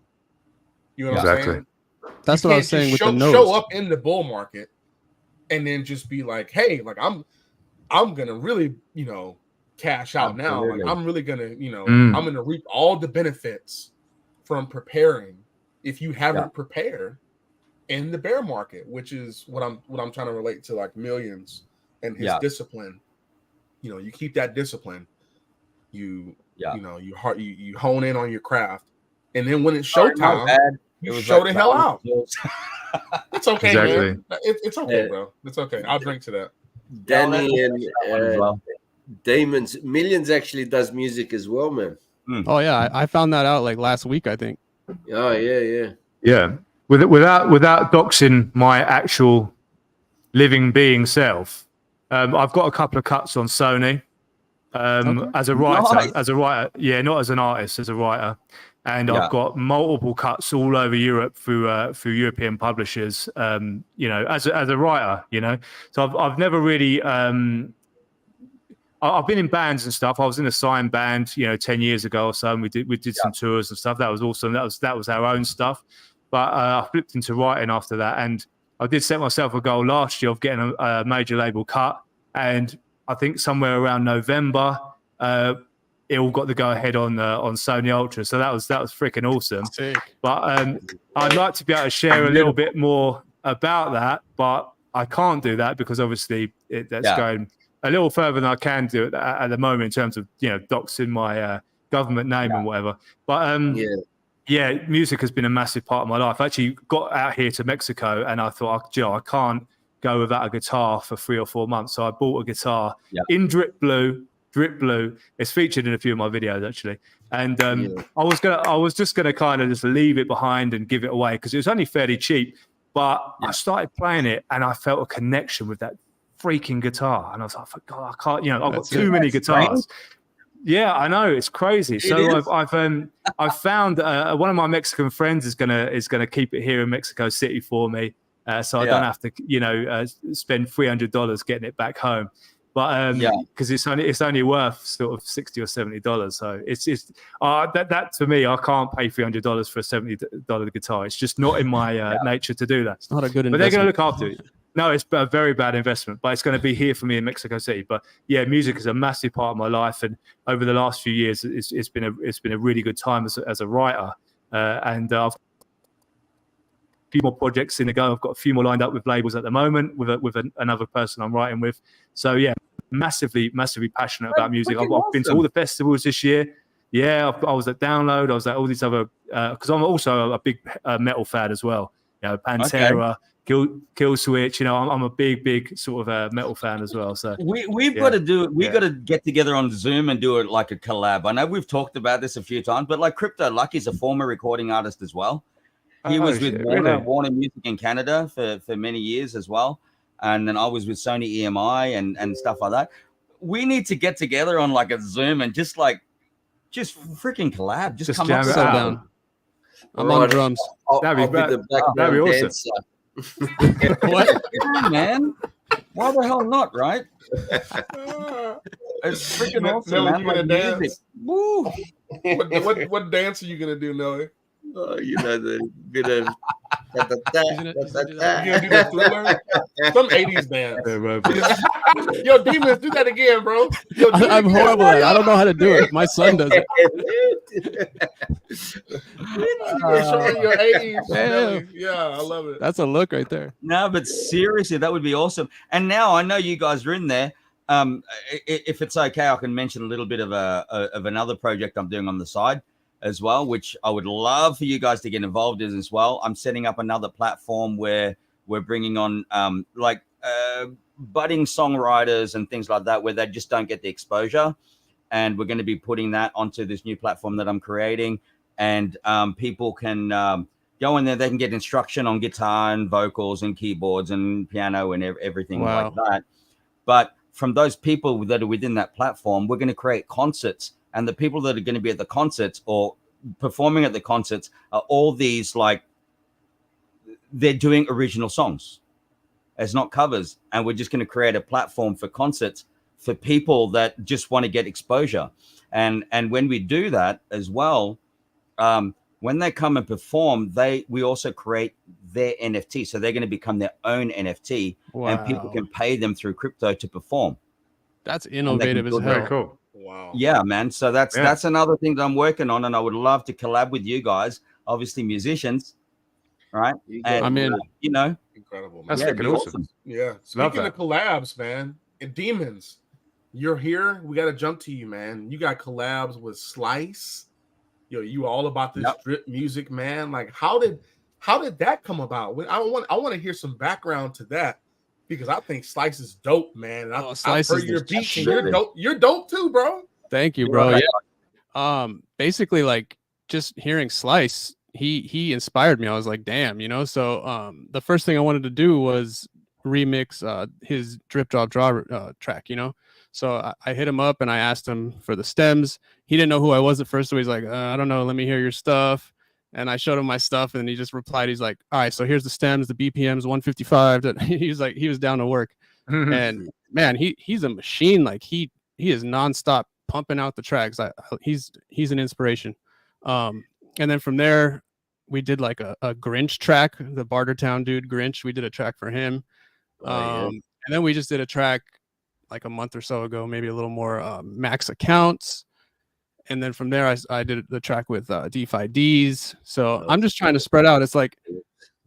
You know what I'm saying? That's what I was saying with the nose. Show up in the bull market and then just be like, hey, like I'm gonna really, cash out now. Like I'm really gonna, I'm gonna reap all the benefits from preparing if you haven't prepared in the bear market, which is what I'm trying to relate to, like Millionz and his discipline. You keep that discipline. You hone in on your craft, and then when it's showtime, you show the hell out. It's okay, man. It's okay, bro. It's okay. I'll drink to that. Danny and Damon's Millionz actually does music as well, man. Oh yeah, I found that out like last week, I think. Oh yeah. Without doxing my actual living being self, I've got a couple of cuts on Sony as a writer. Not as an artist, as a writer. And I've got multiple cuts all over Europe through European publishers. As a writer, So I've never really. I've been in bands and stuff. I was in a signed band, 10 years ago or so, and we did some tours and stuff. That was awesome. That was our own stuff. But I flipped into writing after that, and I did set myself a goal last year of getting a major label cut, and I think somewhere around November. It all got to go ahead on Sony Ultra, so that was freaking awesome. Sick. But I'd like to be able to share a little bit more about that, but I can't do that because obviously that's going a little further than I can do at the moment in terms of doxing my government name and whatever. But music has been a massive part of my life. I actually got out here to Mexico, and I thought, I can't go without a guitar for 3 or 4 months, so I bought a guitar in Drip Blue. It's featured in a few of my videos actually, and I was just gonna kind of just leave it behind and give it away because it was only fairly cheap. But I started playing it and I felt a connection with that freaking guitar, and I was like, God, I can't. I've got too many guitars. Yeah, I know, it's crazy. I've found one of my Mexican friends is gonna keep it here in Mexico City for me, so I don't have to spend $300 getting it back home. But because it's only worth sort of $60 or $70, so it's that to me, I can't pay $300 for a $70 guitar. It's just not in my nature to do that. It's not a good investment. But they're going to look after it. No, it's a very bad investment, but it's going to be here for me in Mexico City. But yeah, music is a massive part of my life, and over the last few years, it's been a really good time as a writer, and I've few more projects in the go. I've got a few more lined up with labels at the moment with another person I'm writing with. So yeah, massively passionate about music. I've been to all the festivals this year. Yeah, I was at Download. I was at all these other because I'm also a big metal fan as well. Pantera, Kill Switch. You know, I'm a big sort of metal fan as well. So we've got to get together on Zoom and do it like a collab. I know we've talked about this a few times, but like Crypto Lucky's a former recording artist as well. He was with Warner Music in Canada for many years as well, and then I was with Sony EMI and stuff like that. We need to get together on like a Zoom and just freaking collab. Just come up down. I'm on drums. That'd be awesome. What? Yeah, man? Why the hell not, right? It's freaking awesome, man. You gonna dance? Woo! What dance are you gonna do, Noah? You know, the bit of you gonna do the Thriller? Some 80s dance. Yo, Demons, do that again, bro. Yo, I'm horrible at it. I don't know how to do it. My son does it. Showing your 80s. Yeah, I love it. That's a look right there. No, but seriously, that would be awesome. And now I know you guys are in there. If it's okay, I can mention a little bit of another project I'm doing on the side as well, which I would love for you guys to get involved in as well. I'm setting up another platform where we're bringing on budding songwriters and things like that, where they just don't get the exposure. And we're going to be putting that onto this new platform that I'm creating. And people can go in there. They can get instruction on guitar and vocals and keyboards and piano and everything like that. But from those people that are within that platform, we're going to create concerts. And the people that are going to be at the concerts or performing at the concerts are all these, like, they're doing original songs. It's not covers. And we're just going to create a platform for concerts for people that just want to get exposure. And when we do that as well, when they come and perform, we also create their NFT. So they're going to become their own NFT. Wow. And people can pay them through crypto to perform. That's innovative as hell. Very cool. Wow. Yeah, man. So that's another thing that I'm working on, and I would love to collab with you guys. Obviously, musicians, right? And, I'm in. You know, Incredible. Man. That's freaking awesome. Yeah. Speaking of collabs, man, and Demons, you're here. We got to jump to you, man. You got collabs with Slice. Yo, you all about this drip music, man. Like, how did that come about? I want to hear some background to that. Because I think Slice is dope, man. And I've heard your beats, and you're dope. You're dope too, bro. Thank you, bro. Yeah. Basically, like, just hearing Slice, he inspired me. I was like, damn, you know. So the first thing I wanted to do was remix his Drip Drop Draw track, you know. So I hit him up and I asked him for the stems. He didn't know who I was at first, so he's like, I don't know. Let me hear your stuff. And I showed him my stuff, and he just replied. He's like, all right, so here's the stems, the BPMs, 155. He was down to work. And man, he's a machine. Like he is nonstop pumping out the tracks. He's an inspiration. And then from there, we did like a Grinch track, the Bartertown dude Grinch. We did a track for him. And then we just did a track like a month or so ago, maybe a little more, Max Accounts. And then from there, I did the track with DeFi D's. So I'm just trying to spread out. It's like,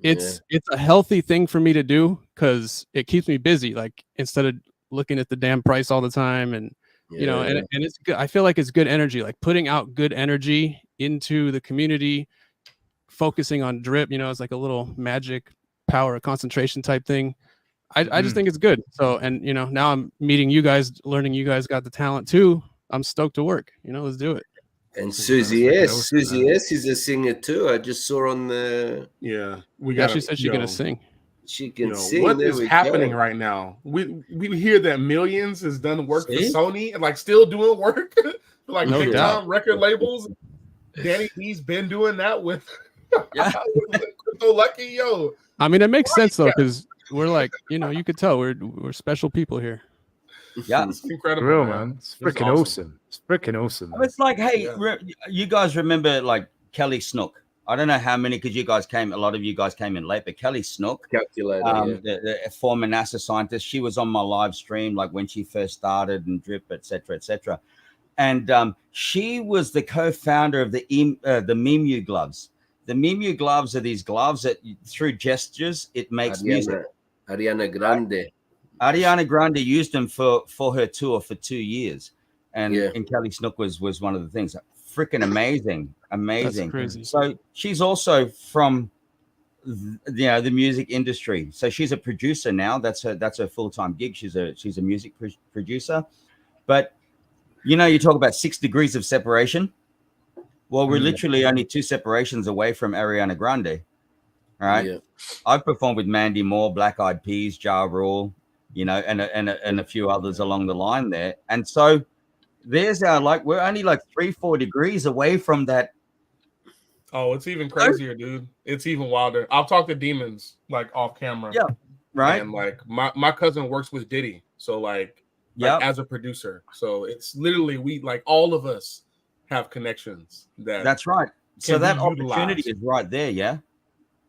it's a healthy thing for me to do because it keeps me busy. Like, instead of looking at the damn price all the time, and you know, and it's good. I feel like it's good energy, like putting out good energy into the community, focusing on drip. You know, it's like a little magic power concentration type thing. I just think it's good. So, and you know, now I'm meeting you guys, learning you guys got the talent too. I'm stoked to work. You know, let's do it. And Susie S. Susie S. is a singer too. I just saw on the. Yeah, she said she's gonna sing. She can sing. What is happening right now? We hear that Millionz has done work for Sony and like still doing work for like big time record labels. Danny D's been doing that with Crypto Lucky, yo. I mean, it makes sense though, because we're like, you know, you could tell we're special people here. Yeah, it's incredible, real man. It's freaking awesome. It's freaking awesome. Man. It's like, hey, you guys remember like Kelly Snook? I don't know how many, because a lot of you guys came in late, but Kelly Snook, calculator, the former NASA scientist, she was on my live stream like when she first started and Drip, etc. And she was the co-founder of the Memu gloves. The Memu gloves are these gloves that through gestures it makes music. Ariana Grande. Ariana Grande used them for her tour for 2 years, and Kelly Snook was one of the things. Freaking amazing. That's crazy. So she's also from the music industry. So she's a producer now. That's her full-time gig. She's a music producer. But you talk about 6 degrees of separation. Well, we're literally only 2 separations away from Ariana Grande. All right. Yeah. I've performed with Mandy Moore, Black Eyed Peas, Ja Rule, and a few others along the line there. And so there's we're only 3-4 degrees away from that. Oh, it's even crazier, dude. It's even wilder. I'll talk to Demons off camera. Yeah. Right. And my cousin works with Diddy. So as a producer. So it's literally we all of us have connections that's right. So that opportunity is right there, yeah.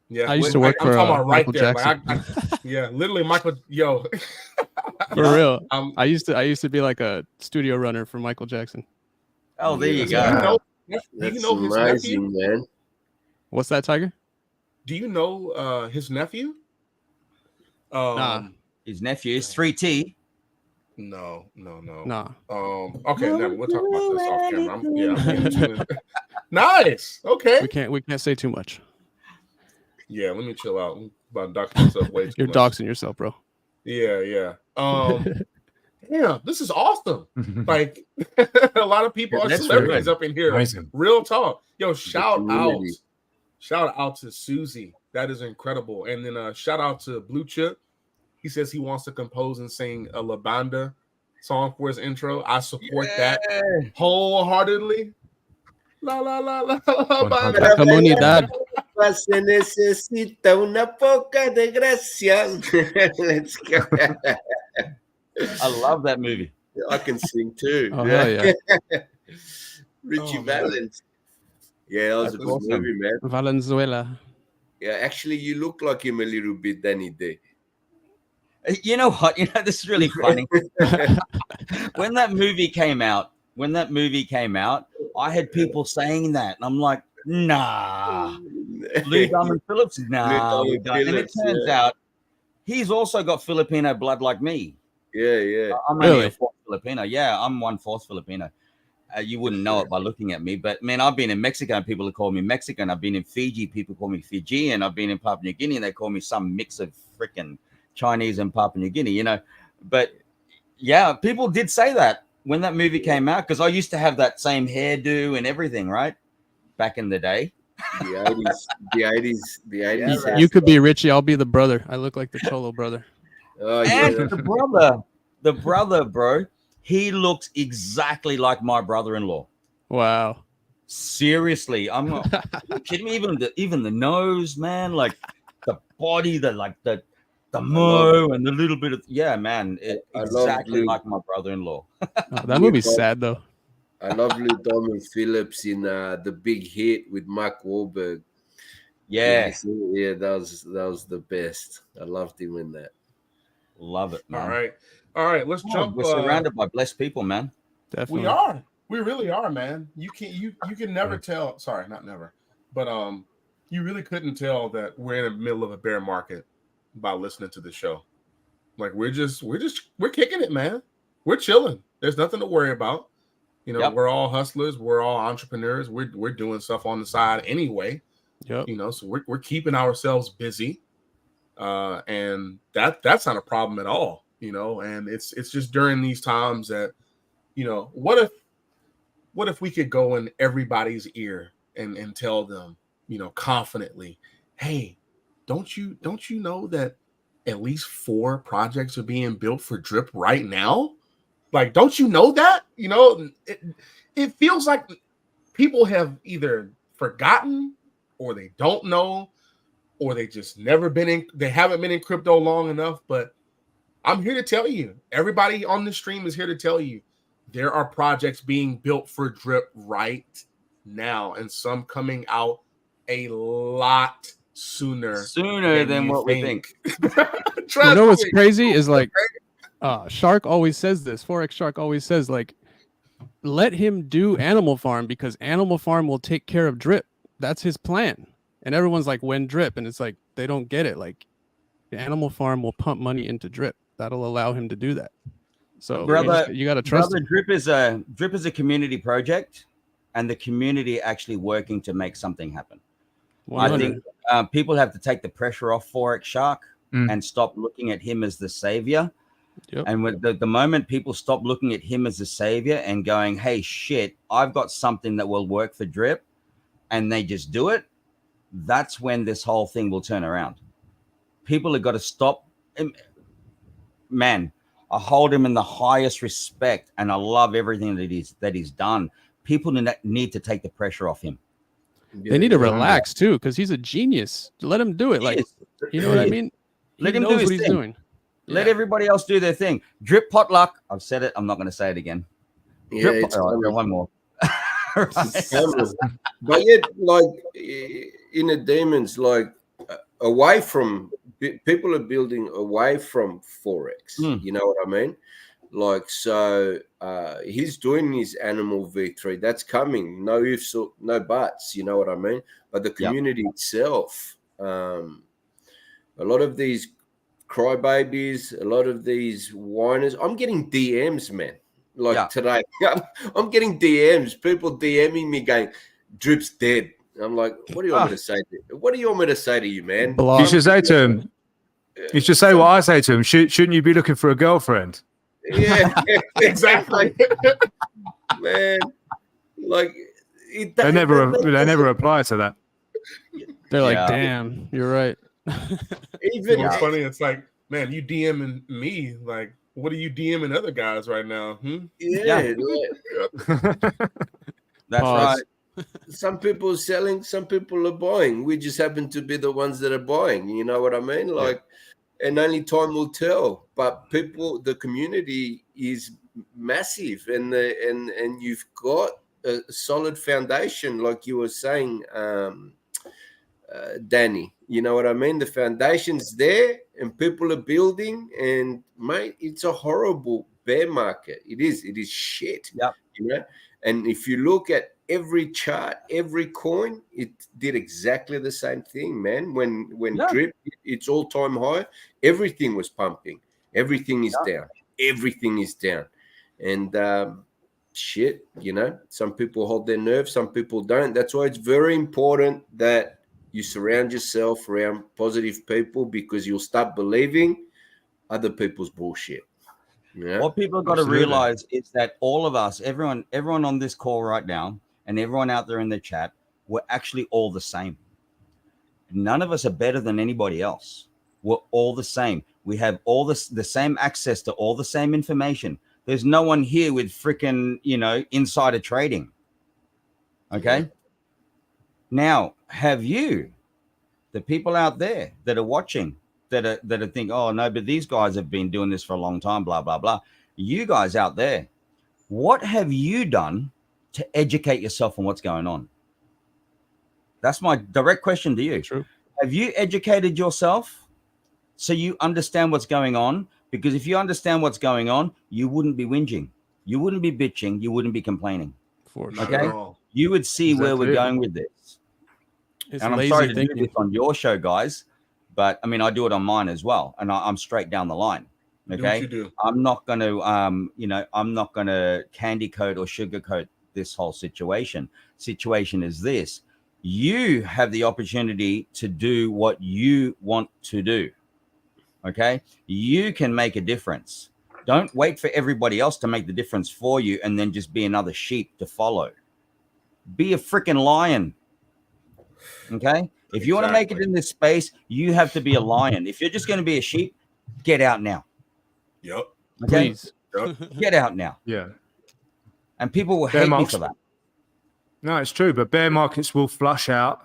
Yeah. I used to work for Michael Jackson. Yeah, literally Michael For real. I used to be like a studio runner for Michael Jackson. Oh, there you go. Do you know his nephew? Man. What's that, Tiger? Do you know his nephew? Nah. His nephew is 3T. No. Nah. Okay, we'll talk about this off camera. Nice. Okay. We can't say too much. Yeah, let me chill out. I'm about to dox myself way too You're much. doxing yourself, bro. Yeah. Yeah, this is awesome. A lot of people are celebrities up in here. Amazing. Real talk. Yo, shout out to Susie. That is incredible. And then shout out to Blue Chip. He says he wants to compose and sing a La Banda song for his intro. I support that wholeheartedly. La la la la la banda. La comunidad. Se necesita una poca de gracia. Let's go. I love that movie. I can sing too. Oh, yeah. Richie Valens. Yeah, that was a good movie, man. Valenzuela. Yeah, actually, you look like him a little bit, Danny Day. You know what? This is really funny. When that movie came out, I had people saying that. And I'm like, nah. Lou Diamond Phillips, nah. And it turns out he's also got Filipino blood like me. Yeah. I'm only a fourth Filipino. Yeah, I'm 1/4 Filipino. You wouldn't know it by looking at me. But, man, I've been in Mexico and people have called me Mexican. I've been in Fiji. People call me Fijian. I've been in Papua New Guinea and they call me some mix of freaking Chinese and Papua New Guinea, But, yeah, people did say that when that movie came out because I used to have that same hairdo and everything, right? Back in the day. The 80s. You could be Richie. I'll be the brother. I look like the Cholo brother. Oh, yeah. And the brother, bro, he looks exactly like my brother-in-law. Wow. Seriously, I'm not kidding me. Even the nose, man, like the body, the mo and the little bit of man, exactly like my brother-in-law. That movie's sad though. I love Lou Diamond Phillips in The Big Hit with Mark Wahlberg. Yeah, that was the best. I loved him in that. Love it, man. All right. Let's jump. We're surrounded by blessed people, man. Definitely. We are. We really are, man. You can never tell. Sorry, not never, but you really couldn't tell that we're in the middle of a bear market by listening to the show. Like we're kicking it, man. We're chilling. There's nothing to worry about. We're all hustlers. We're all entrepreneurs. We're doing stuff on the side anyway. Yep. So we're keeping ourselves busy, and that's not a problem at all. And it's just during these times that, what if we could go in everybody's ear and tell them, confidently, hey, don't you know that at least 4 projects are being built for Drip right now? Like, don't you know that? It feels like people have either forgotten or they don't know, or they just they haven't been in crypto long enough. But I'm here to tell you, everybody on the stream is here to tell you, there are projects being built for Drip right now, and some coming out a lot sooner than what we think. You know what's crazy is like Shark always says this. Forex Shark always says, like, let him do Animal Farm because Animal Farm will take care of Drip. That's his plan. And everyone's like, when Drip? And it's like, they don't get it. Like, the Animal Farm will pump money into Drip. That'll allow him to do that. So brother, you got to trust him. Drip is a community project, and the community actually working to make something happen. I think people have to take the pressure off Forex Shark and stop looking at him as the savior. Yep. And with the moment people stop looking at him as a savior and going, hey, shit, I've got something that will work for Drip, and they just do it, that's when this whole thing will turn around. People have got to stop. Man, I hold him in the highest respect, and I love everything that he's done. People need to take the pressure off him. They need to relax too, because he's a genius. Let him do it. Like, you know what I mean? Let him do what he's doing. Let everybody else do their thing. Drip potluck. I've said it. I'm not going to say it again. Yeah, one more. But yet, like in the demons, like away from people are building away from Forex. You know what I mean? Like, so he's doing his animal V3. That's coming. No ifs or no buts. You know what I mean? But the community itself, a lot of these crybabies, a lot of these whiners. I'm getting DMs, man. Like today, I'm getting DMs. People DMing me going, "Drip's dead." I'm like, "What do you want me to say? What do you want me to say to you, man?" You should say to him. You should say what I say to him. Shouldn't you be looking for a girlfriend? Yeah, exactly, man. Like they never reply to that. They're like, "Damn, you're right." Even it's funny. It's like, man, you DMing me. Like, what are you DMing other guys right now? Yeah. That's right. Some people are selling, some people are buying. We just happen to be the ones that are buying. You know what I mean? Like, and only time will tell. But people, the community is massive, and you've got a solid foundation, like you were saying, Danny. You know what I mean? The foundation's there, and people are building. And mate, it's a horrible bear market. It is shit. Yeah. You know. And if you look at every chart, every coin, it did exactly the same thing, man. When Drip, its all-time high, everything was pumping. Everything is down. Everything is down. And shit, you know, some people hold their nerve, some people don't. That's why it's very important that you surround yourself around positive people, because you'll start believing other people's bullshit. Yeah. What people have got to realize is that all of us, everyone on this call right now, and everyone out there in the chat, we're actually all the same. None of us are better than anybody else. We're all the same. We have all the same access to all the same information. There's no one here with freaking, insider trading. Okay. Yeah. Now, have you, the people out there that are watching, that are think, oh no, but these guys have been doing this for a long time, blah, blah, blah. You guys out there, what have you done to educate yourself on what's going on? That's my direct question to you. True. Have you educated yourself so you understand what's going on? Because if you understand what's going on, you wouldn't be whinging. You wouldn't be bitching. You wouldn't be complaining. For sure. Okay. You would see where we're going with this. It's and I'm sorry to do this on your show, guys, but I mean, I do it on mine as well. And I'm straight down the line. Okay. You do. I'm not going to, I'm not going to candy coat or sugarcoat this whole situation. Situation is this: you have the opportunity to do what you want to do. Okay. You can make a difference. Don't wait for everybody else to make the difference for you and then just be another sheep to follow. Be a freaking lion. Okay. If you want to make it in this space, you have to be a lion. If you're just going to be a sheep, get out now. Yep. Okay. Please. Get out now. Yeah. And people will hate me for that. No, it's true. But bear markets will flush out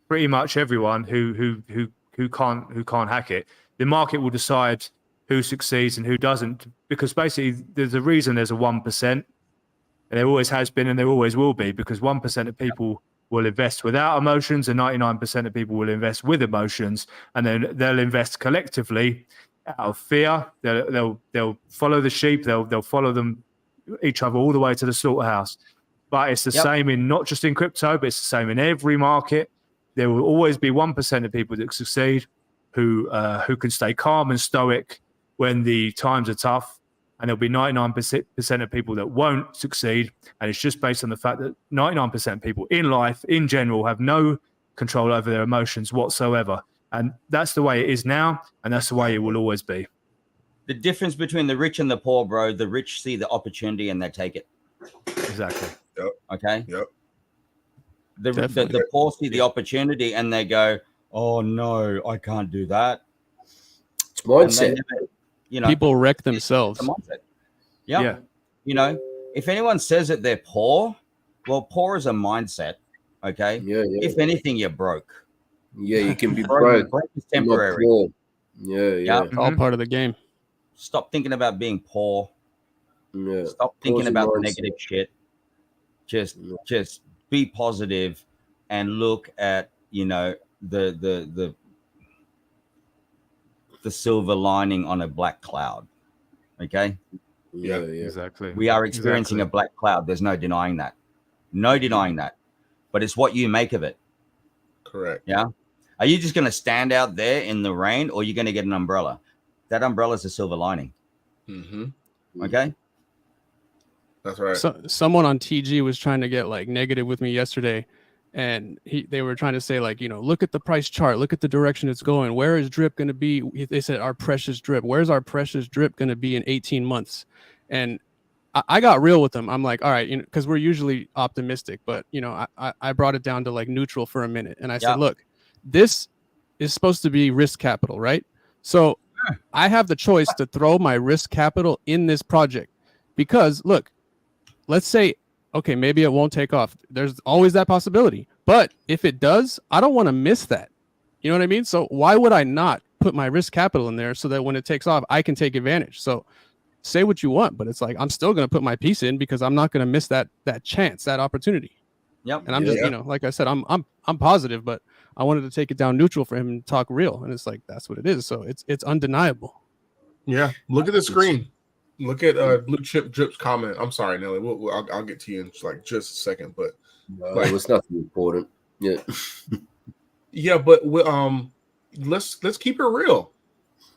pretty much everyone who can't hack it. The market will decide who succeeds and who doesn't, because basically there's a reason there's a 1%. And there always has been and there always will be, because 1% of people will invest without emotions and 99% of people will invest with emotions, and then they'll invest collectively out of fear. They'll follow the sheep. They'll follow each other all the way to the slaughterhouse. But it's the same in not just in crypto, but it's the same in every market. There will always be 1% of people that succeed who can stay calm and stoic when the times are tough. And there'll be 99% of people that won't succeed. And it's just based on the fact that 99% of people in life, in general, have no control over their emotions whatsoever. And that's the way it is now, and that's the way it will always be. The difference between the rich and the poor, bro, the rich see the opportunity and they take it. Exactly. Yep. Okay? Yep. The poor see the opportunity and they go, oh, no, I can't do that. It's mindset. People wreck themselves. It's a mindset. Yeah. You know, if anyone says that they're poor, well, poor is a mindset. Okay. Yeah. If anything, you're broke. Yeah, you can be broke. Broke is temporary. Yeah. It's all part of the game. Stop thinking about being poor. Yeah. Stop thinking about the negative shit. Just be positive and look at, you know, the silver lining on a black cloud. Okay? Yeah. Exactly. We are experiencing a black cloud. There's no denying that. No denying that. But it's what you make of it. Correct. Yeah. Are you just going to stand out there in the rain, or are you going to get an umbrella? That umbrella is a silver lining. Mm-hmm. Okay. That's right. So someone on TG was trying to get like negative with me yesterday, and they were trying to say like, you know, look at the price chart, look at the direction it's going. Where is drip going to be? They said our precious drip. Where's our precious drip going to be in 18 months? And I got real with them. I'm like, all right, you know, because we're usually optimistic, but you know, I brought it down to like neutral for a minute, and I said, look, this is supposed to be risk capital, right? So I have the choice to throw my risk capital in this project because look, let's say, okay, maybe it won't take off. There's always that possibility. But if it does, I don't want to miss that. You know what I mean? So why would I not put my risk capital in there so that when it takes off, I can take advantage? So say what you want, but it's like, I'm still going to put my piece in because I'm not going to miss that chance, that opportunity. Yep. And I'm just, you know, like I said, I'm positive, but I wanted to take it down neutral for him and talk real. And it's like, that's what it is. So it's undeniable. Yeah. Look at the screen. Look at Blue Chip Drip's comment. I'm sorry, Nelly. I'll get to you in like just a second, but it was nothing important. Yeah. Yeah, but let's keep it real.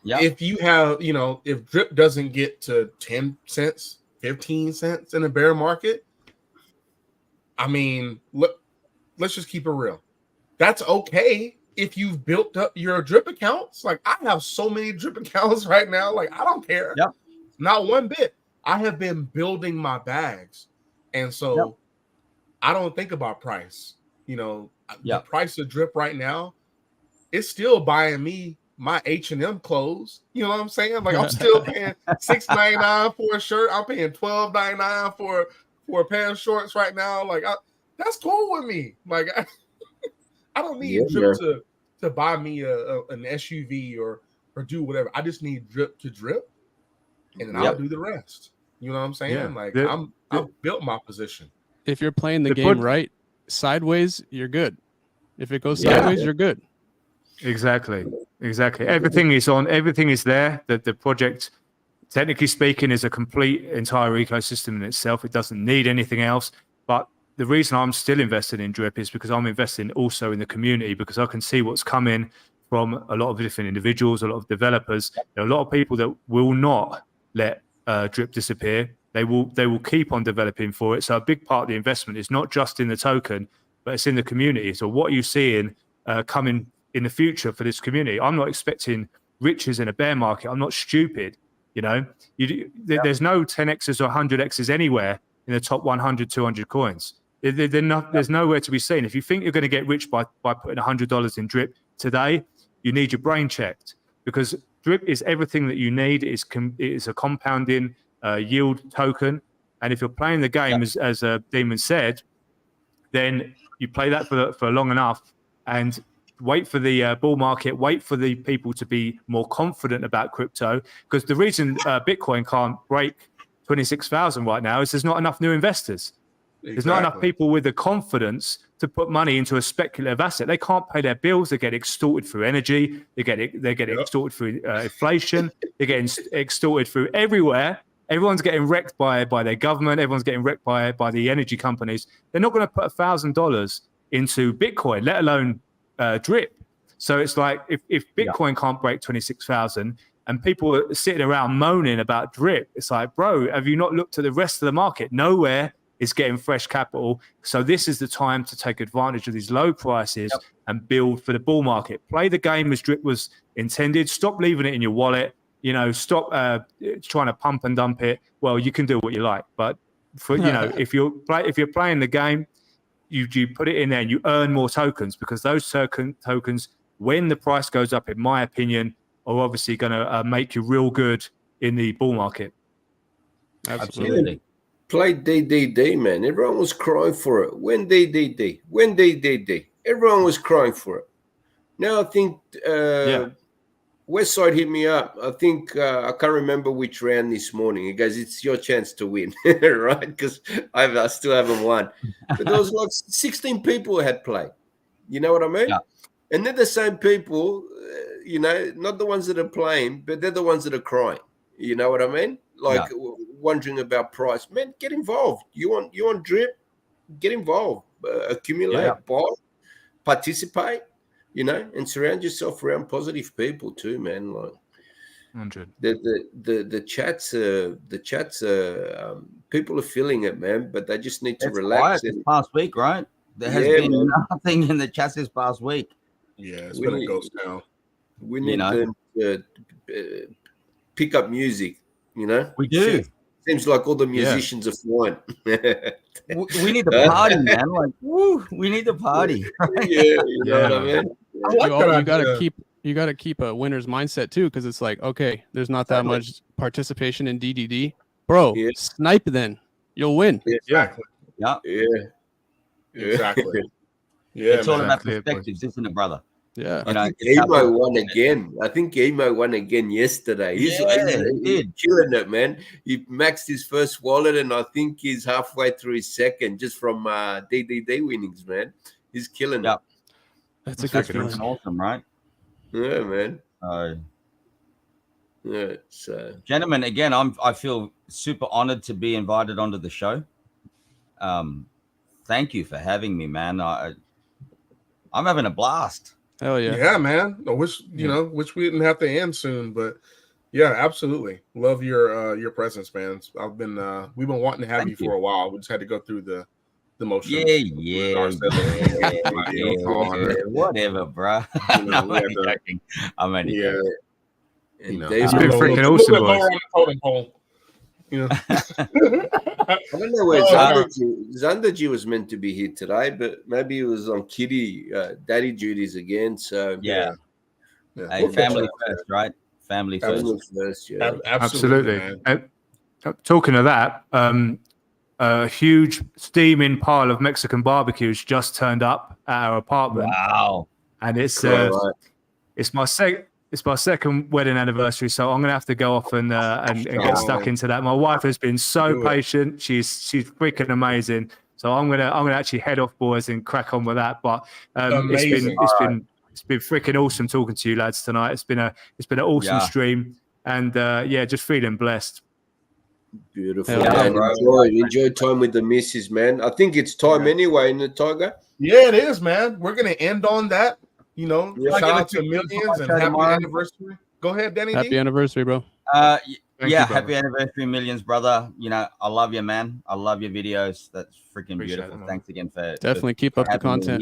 Yeah. If you have, you know, if drip doesn't get to 10 cents, 15 cents in a bear market, I mean, let's just keep it real. That's okay if you've built up your drip accounts. Like I have so many drip accounts right now. Like I don't care. Yep. Not one bit. I have been building my bags. And so I don't think about price. You know, the price of drip right now, it's still buying me my H&M clothes. You know what I'm saying? Like I'm still paying $6.99 for a shirt. I'm paying $12.99 for a pair of shorts right now. Like that's cool with me. Like I don't need drip to buy me an SUV or do whatever. I just need drip to drip. And then I'll do the rest. You know what I'm saying? Yeah. Like I've built my position. If you're playing the game right, sideways, you're good. If it goes sideways, you're good. Exactly. Everything is there. The project, technically speaking, is a complete entire ecosystem in itself. It doesn't need anything else. But the reason I'm still invested in drip is because I'm investing also in the community, because I can see what's coming from a lot of different individuals, a lot of developers. There are a lot of people that will not let drip disappear. They will keep on developing for it. So a big part of the investment is not just in the token, but it's in the community. So what are you seeing coming in the future for this community? I'm not expecting riches in a bear market. I'm not stupid. You know, there's no 10x's or 100x's anywhere in the top 100, 200 coins. There's nowhere to be seen. If you think you're going to get rich by putting $100 in drip today, you need your brain checked, because drip is everything that you need. It is a compounding yield token. And if you're playing the game, as Demon said, then you play that for long enough and wait for the bull market, wait for the people to be more confident about crypto. Because the reason Bitcoin can't break 26,000 right now is there's not enough new investors. Exactly. There's not enough people with the confidence to put money into a speculative asset. They can't pay their bills. They get extorted through energy. They get extorted through inflation. They're getting extorted through everywhere. Everyone's getting wrecked by their government. Everyone's getting wrecked by the energy companies. They're not going to put $1,000 into Bitcoin, let alone drip. So it's like if Bitcoin can't break 26,000 and people are sitting around moaning about drip, it's like, bro, have you not looked at the rest of the market? Nowhere is getting fresh capital. So this is the time to take advantage of these low prices and build for the bull market. Play the game as Drip was intended. Stop leaving it in your wallet. You know, stop trying to pump and dump it. Well, you can do what you like, but for if you're playing the game, you put it in there and you earn more tokens, because those tokens, when the price goes up, in my opinion, are obviously going to make you real good in the bull market. Absolutely. Play DDD, man. Everyone was crying for it. When DDD. Everyone was crying for it. Now I think Westside hit me up. I think I can't remember which round this morning. He goes, "It's your chance to win," right? Because I still haven't won. But there was like 16 people who had played. You know what I mean? Yeah. And they're the same people, not the ones that are playing, but they're the ones that are crying. You know what I mean? Like wondering about price. Man, get involved. You want Drip? Get involved. Accumulate, buy, participate. And surround yourself around positive people too, man. Like 100. The chats people are feeling it, man, but they just need to relax. Quiet this past week, right? There has been nothing in the chats this past week. Yeah, it's been a ghost town. We need them to pick up music. We do. Seems like all the musicians are flying. We need to party, man. Like, woo, we need to party. You know what I mean? You gotta keep a winner's mindset too, because it's like, okay, there's not that much participation in DDD, bro. Snipe then, you'll win. Exactly. Yeah. Exactly. Yeah, it's all about perspectives, isn't it, brother? Yeah. I think Emo won again. yesterday. He's killing it, man. He maxed his first wallet, and I think he's halfway through his second just from DDD winnings, man. He's killing it. That's a good feeling. Awesome, right? Yeah, man. Gentlemen, again, I feel super honored to be invited onto the show. Thank you for having me, man. I'm having a blast. Hell yeah. Yeah, man. I wish wish we didn't have to end soon, but yeah, absolutely. Love your presence, man. We've been wanting to have you for a while. We just had to go through the motions. Whatever, bro. I'm only joking. It's been freaking awesome, boys. I don't know where Xandergy was meant to be here today, but maybe he was on daddy duties again. So Hey, family first, right? Family first. Yeah. Absolutely. And talking of that, a huge steaming pile of Mexican barbecues just turned up at our apartment. Wow! And it's my second wedding anniversary, so I'm gonna have to go off and get stuck into that. My wife has been so patient; she's freaking amazing. So I'm gonna actually head off, boys, and crack on with that. But it's been freaking awesome talking to you lads tonight. It's been an awesome stream, and just feeling blessed. Beautiful. Enjoy time with the missus, man. I think it's time anyway, in the Tiger. Yeah, it is, man. We're gonna end on that. Shout out to Millionz and happy anniversary. Go ahead, Danny. Happy anniversary, bro. Happy anniversary, Millionz, brother. I love you, man. I love your videos. That's freaking beautiful. Thanks again for definitely keep up the content.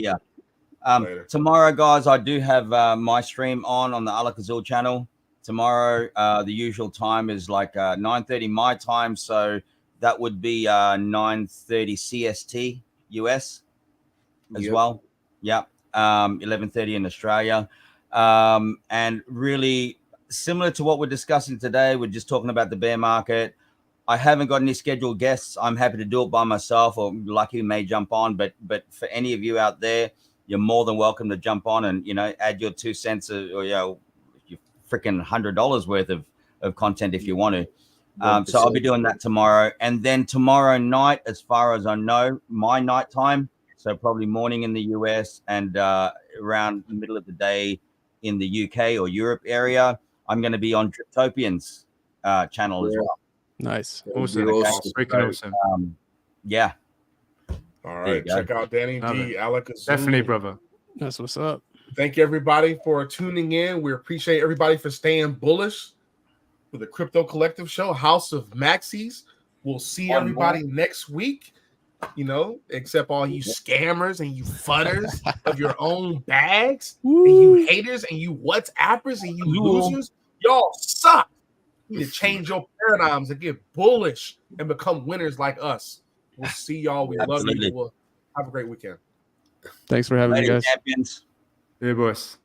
Tomorrow, guys, I do have my stream on the Alakazul channel. Tomorrow, the usual time is like 9:30 my time, so that would be 9:30 CST US as well. Yep. 11:30 in Australia, and really similar to what we're discussing today. We're just talking about the bear market. I haven't got any scheduled guests. I'm happy to do it by myself, or Lucky may jump on. But for any of you out there, you're more than welcome to jump on and add your 2 cents or your freaking $100 worth of content if you want to. So I'll be doing that tomorrow, and then tomorrow night, as far as I know, my night time. So probably morning in the US and around the middle of the day in the UK or Europe area. I'm going to be on Driptopian's channel as well. Nice. Awesome. Freaking awesome. All right. Check out Danny D. Alakazul. Definitely, brother. That's what's up. Thank you, everybody, for tuning in. We appreciate everybody for staying bullish for the Crypto Collective Show, House of Maxis. We'll see everybody next week. You know, except all you scammers and you fudders of your own bags, Woo. and you haters and you WhatsAppers and you losers, y'all suck. You need to change your paradigms and get bullish and become winners like us. We'll see y'all. We love you. We'll have a great weekend. Thanks for having me, guys. Champions. Yeah, boys.